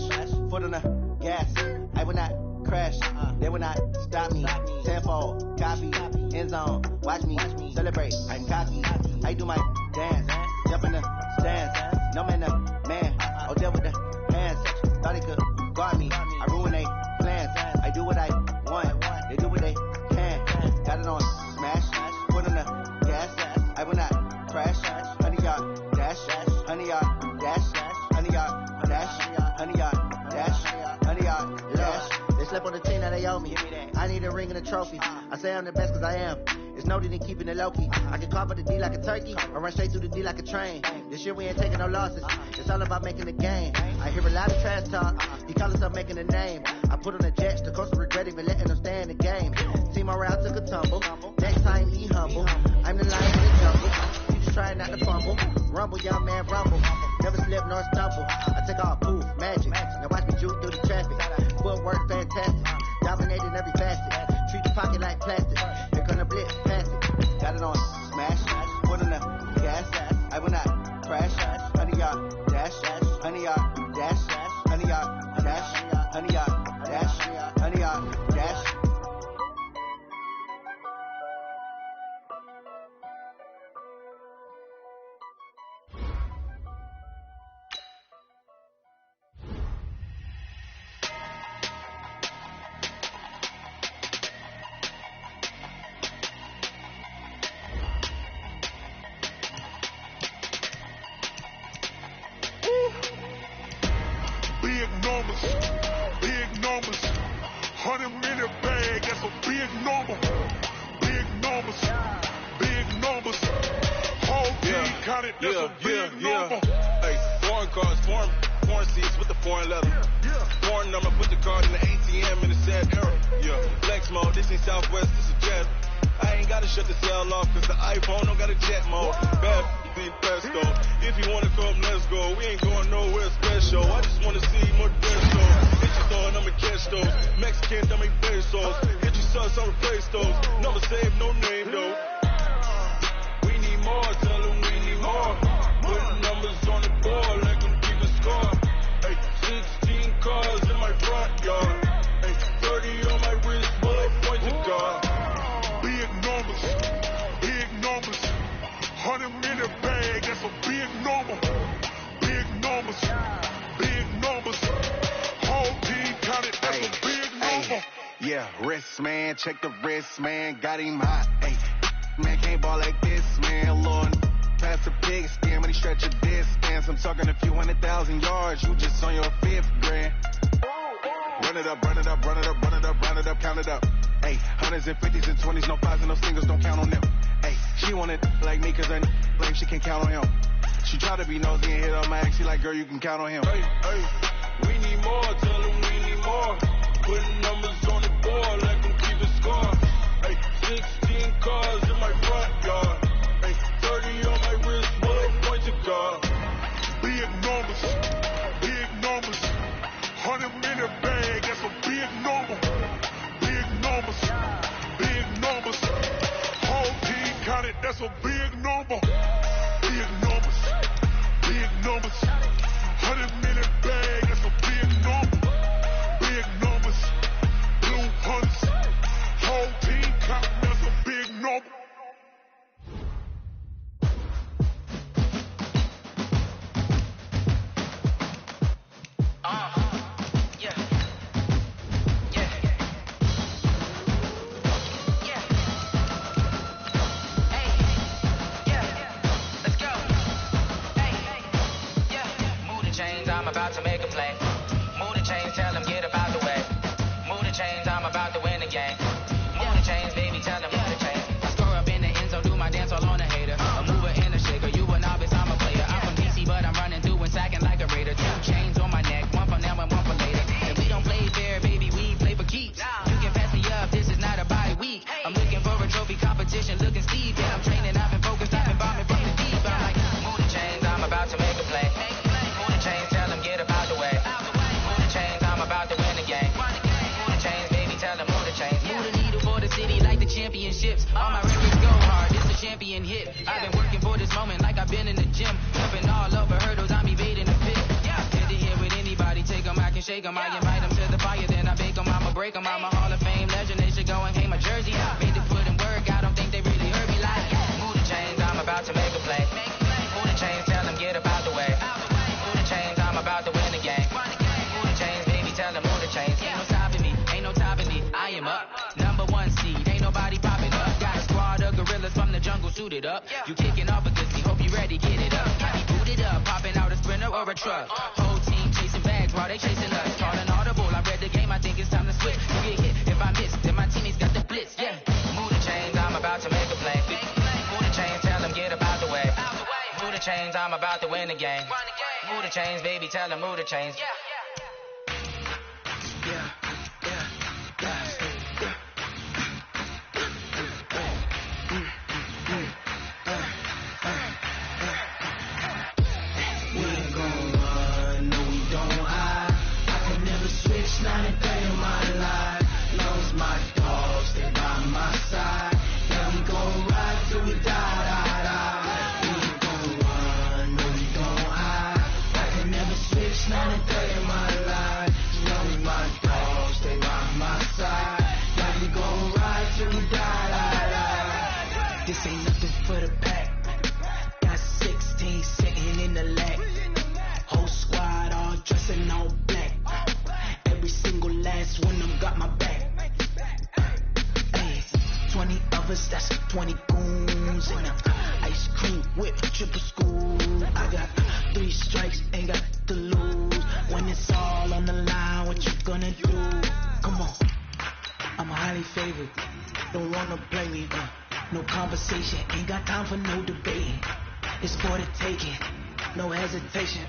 Foot on the gas. I will not crash. They will not stop me. Tenfold, copy, end zone. Watch me celebrate. I'm cocky. I do my dance. Jump in the stands. No man, I'll deal with the hands. Thought he could guard me. I ruin they plans. I do what I want. They do what they can. Got it on smash. Foot on the gas. I will not crash. 100 yard dash. 100 yard dash. 100 yard dash. 100 yard dash. 100 yard dash. They slept on the team that they owe me. I need a ring and a trophy. I say I'm the best cause I am. It's no need in keeping it low key. I can carve up the D like a turkey or run straight through the D like a train. This year we ain't taking no losses. It's all about making the game. I hear a lot of trash talk. He call himself making a name. I put on the jets. The coach will regret even letting them stay in the game. Team morale took a tumble. Next time be humble. I'm the lion in the jungle. You just trying not to fumble. Rumble, young man, rumble. Never slip nor stumble. I take all poof, magic. Now watch me juke through the traffic. Footwork fantastic. Dominating every facet. Treat the pocket like plastic. Here come the blitz, pass it. Got it on smash. Foot on the gas. I will not crash. 100 yard dash. 100 yard dash. 100 yard dash. 100 yard dash. 100 yard dash. Big numbers, 100-minute bag, that's a big number. Big numbers, whole team counted, that's a big number. Hey, foreign cars, foreign seats with the foreign leather. Foreign number, put the card in the ATM in the sad era. Flex mode, this ain't Southwest, this is Jet. I ain't gotta shut the cell off, cause the iPhone don't got a jet mode. Bad need pesto. If you wanna come, let's go. We ain't going nowhere special. I just wanna see more peso. Hit your door and I'ma catch those. Mexican, dummy pesos. Hit your sus, I'll replace those. Number save, no name though. We need more, tell them we need more. Put numbers on the board like I'm keeping score. Hey, 16 cars in my front yard. Hey, 30 on my wrist, bullet point to God. Big numbers, 100-minute bag, that's a big number. Big numbers, whole team counted, that's a big number. Yeah, wrist man, check the wrist man, got him hot. Hey, man can't ball like this, man. Lord, pass the pig skin when he stretch a distance. I'm talking a few 100,000 yards, you just on your 5th grand. Run it up, run it up, run it up, run it up, run it up, count it up. Hey, hundreds and 50s and 20s, no 5s and no singles, don't count on them. Hey, she wanted like me cause her like she can count on him. She tried to be nosy and hit on my ex, she like, girl, you can count on him. Hey, we need more, tell them we need more. Putting numbers on the board like I'm keeping score. Hey, 16 cars in my front yard. Hey, 30 on my wrist, bullet point to God. Big numbers, 100-minute bag, that's a big number. Big numbers, whole team counted, that's a big number. Big numbers, 100-minute bag, that's a big number. Big numbers, blue hunts, whole team counted, that's a big number. chains, I'm about to make a play. Move the chains, tell them get up out the way. Move the chains, I'm about to win the game. Move the chains, baby, tell them move the chains. I score up in the end zone, do my dance all on a hater. A mover and a shaker, you a novice, I'm a player. I'm from DC, but I'm running through and sacking like a raider. 2 chains on my neck, one for now and one for later. And we don't play fair, baby, we play for keeps. You can pass me up, this is not a bye week. I'm looking for a trophy competition, looking steep. Yeah, I'm training, I've been focused, I've been bombing from the deep. I'm like, move the chains, I'm about to make a play. Move the chains, tell them get up out the way. Move the chains, I'm about to win the game. Move the chains, baby, tell them move the chains. Move the needle for the city like the championships. All my records go hard, this a champion hit. I've been working for this moment like I've been in the gym. Jumping all over hurdles, I'm evading the pit. Get to here with anybody, take them, I can shake them. I invite them to the fire, then I bake them, I'ma break them. I'm a Hall of Fame legend, they should go and hang my jersey. Made to put in work, I don't think they really heard me like. Move the chains, I'm about to make a play. Move the chains, tell them get up out the way. Move the chains, I'm about to win the game. Move the chains, baby, tell them move the chains. Ain't no stopping me, ain't no topping me, I am up. Number 1 seed, ain't nobody popping up. Got a squad of gorillas from the jungle suited up. You kicking off against me, hope you ready, get it up. Got me booted up, popping out a Sprinter or a truck. Whole team chasing bags while they chasing us. Calling audible, I read the game, I think it's time to switch. You get hit, if I miss, then my teammates got the blitz, yeah. Move the chains, I'm about to make a play. Move the chains, tell them get up out the way. Move the chains, I'm about to win the game. Move the chains, baby, tell them move the chains. This ain't nothing for the pack. Got 16 sitting in the lap. Whole squad all dressing all black. Every single last one of them got my back. Hey, 20 of us, that's 20 goons. And ice cream whip, triple school. I got 3 strikes, ain't got to lose. When it's all on the line, what you gonna do? Come on, I'm highly favored. Don't wanna play me, no conversation, ain't got time for no debating. It's for the taking, no hesitation.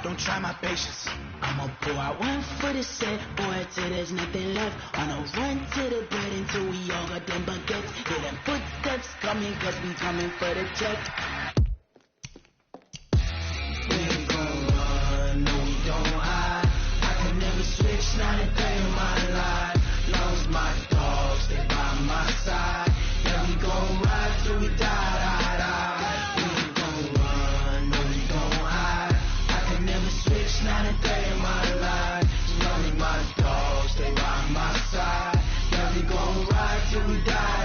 Don't try my patience. I'ma pour out 1 for the set, boy, till there's nothing left. On a run to the bread until we all got them baguettes. Hear them footsteps coming, cause we coming for the check. We ain't gon' run, no we don't hide. I can never switch, not a day in my life. Long as my dogs, they by my side. Yeah, we gon' ride till we die. We ain't gon' run, no we don't hide. I can never switch, not a day in my life. Long as my dogs, they by my side. Yeah, we gon' ride till we die.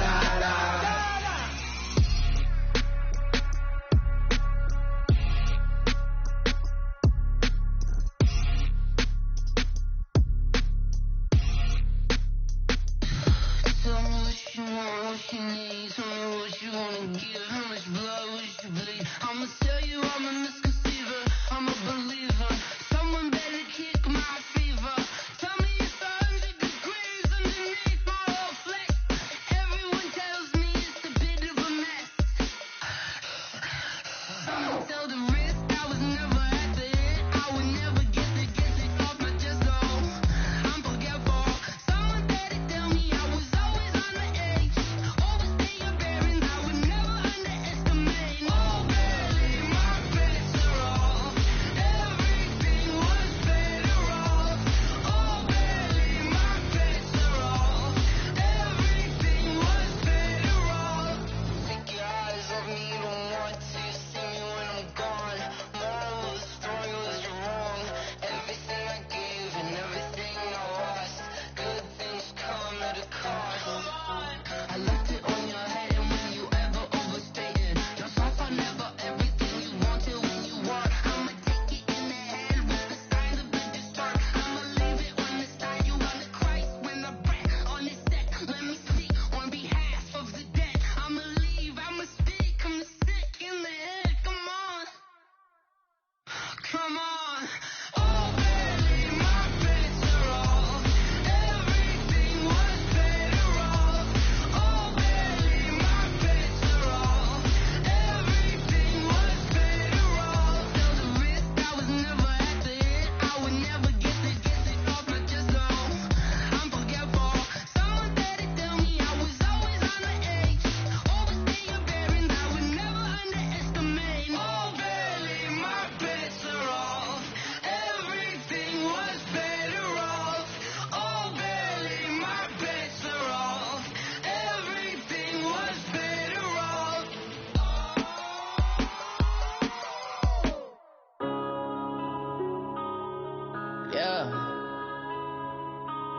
Yeah.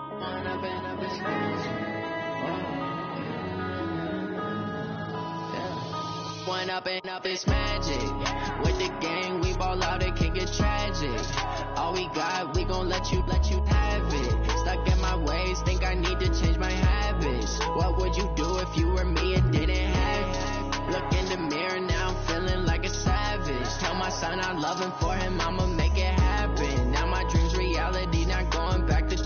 One up and up, it's magic. With the gang, we ball out, it can get tragic. All we got, we gon' let you have it. Stuck in my ways, think I need to change my habits. What would you do if you were me and didn't have it? Look in the mirror, now I'm feeling like a savage. Tell my son I love him, for him I'ma make it happen. Now my dream's reality, not going back to.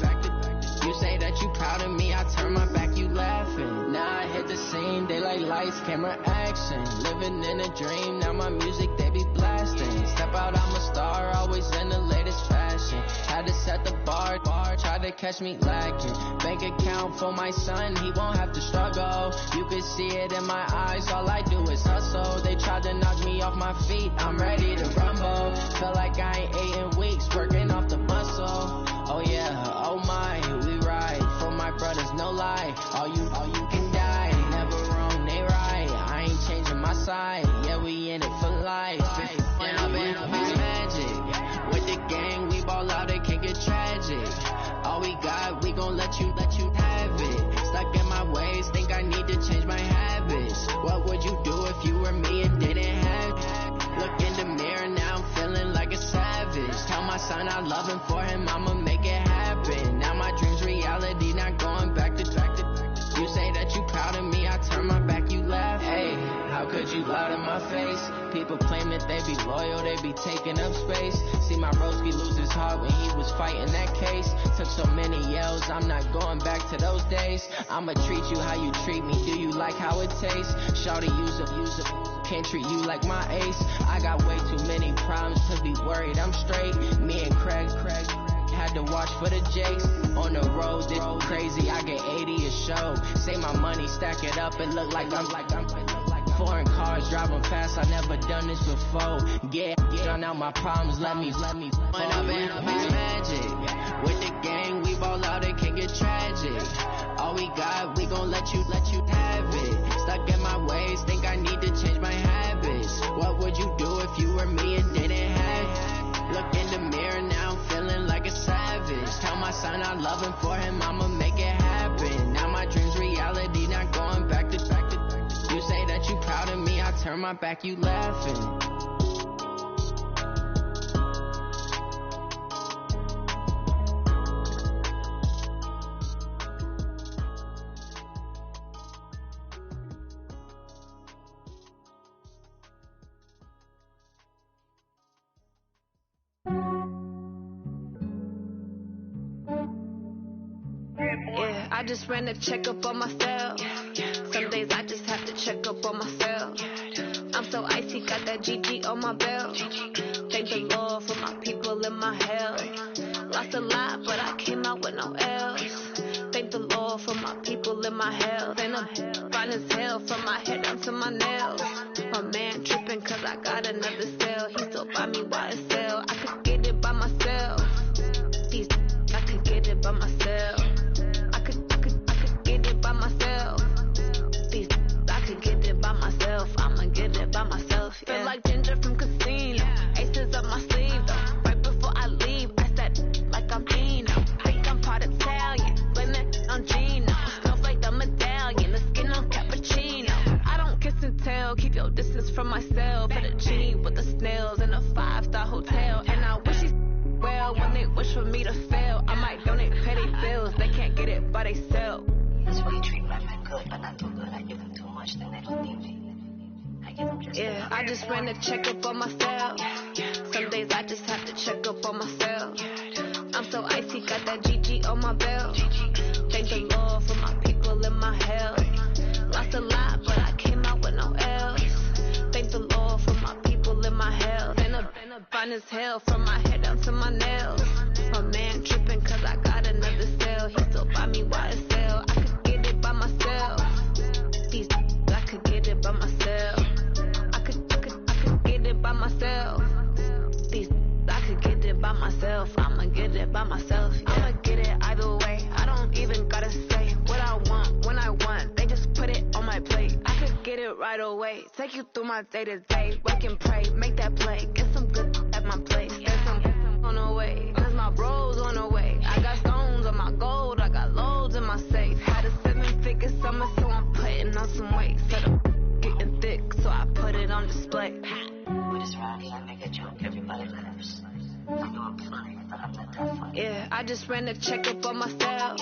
You say that you proud of me, I turn my back, you laughing. Now I hit the scene, they like lights, camera, action. Living in a dream, now my music, they be blasting. Step out, I'm a star, always in the latest fashion. Had to set the bar, try to catch me lacking. Bank account for my son, he won't have to struggle. You can see it in my eyes, all I do is hustle. They tried to knock me off my feet, I'm ready to rumble. Feel like I ain't ate in weeks, working off the muscle. Oh yeah, oh my, we ride for my brothers, no lie. All you can die, never wrong, they right. I ain't changing my side, yeah, we in it for life. Now it's magic. With the gang, we ball out, it can get tragic. All we got, we gon' let you have it. Stuck in my ways, think I need to change my habits. What would you do if you were me and didn't have it? Look in the mirror, now I'm feeling like a savage. Tell my son I love him, for him I'ma make it happen. Now my dream's reality, not going back to. You say that you proud of me, I turn my back, you laugh. Hey, how could you lie to my face? People claim that they be loyal, they be taking up space. See my broski lose his heart when he was fighting that case. Took so many yells, I'm not going back to those days. I'ma treat you how you treat me, do you like how it tastes? Shawty, use up, can't treat you like my ace. I got way too many problems to be worried, I'm straight. Me and Craig had to watch for the Jakes. On the road, this crazy, I get 80 a show. Say my money, stack it up, it look like I'm foreign cars driving fast, I never done this before. Get drown out my problems, let me One up and up, it's magic. With the gang, we ball out, it can get tragic. All we got, we gon' let you have it. Stuck in my ways, think I need to change my habits. What would you do if you were me and didn't have it? Look in the mirror, now I'm feeling like a savage. Tell my son I love him, for him I'ma make it happen. Now my dream's reality, not going back to. You say that you proud of me, I turn my back, you laughing. Yeah, I just ran a checkup on myself. Some days I just have to check up on myself. I'm so icy, got that GG on my belt. Thank the Lord for my people in my health. Lost a lot, but I came out with no L's. Thank the Lord for my people in my health. And I'm fine as hell from my head down to my nails. My man tripping cause I got another cell. He still buy me YSL. I could get it by myself. I could get it by myself. I could get it by myself. I could get it by myself. I'ma get it by myself. Yeah. Feel like Ginger from Casino. Aces up my sleeve though. Right before I leave, I said like I'm Dino. Think I'm part Italian. Blame it on Gino. Smells like the medallion. The skin on cappuccino. I don't kiss and tell. Keep your distance from myself. At a G with the snails in a 5-star hotel. And I wish he's well when they wish for me to fail. I might donate petty bills. They can't get it by themselves. That's why you treat my men good, but not too good. I give them too much, then they don't need me. I give them just I just ran a checkup on myself. Some days I just have to check up on myself. I'm so icy, got that GG on my belt. Thank the Lord for my people in my health. Lost a lot, but I came out with no L's. Thank the Lord for my people in my health. And I'm fine as hell from my head down to my nails. My man tripping cause I got another cell. He still buy me YSL. I could get it by myself. I could get it by myself. I could get it by myself. I could get it by myself. I'ma get it by myself. Yeah. I'ma get it either way. I don't even gotta say what I want when I want. They just put it on my plate. I could get it right away. Take you through my day to day. Wake and pray, make that play. Get some good at my place. There's some on the way. Cause my bros on Putting on some weight, said I'm getting thick, so I put it on display. With this round here, I make a joke, everybody laughs. I know I'm funny, but I'm not that funny. Yeah, I just ran a checkup on myself.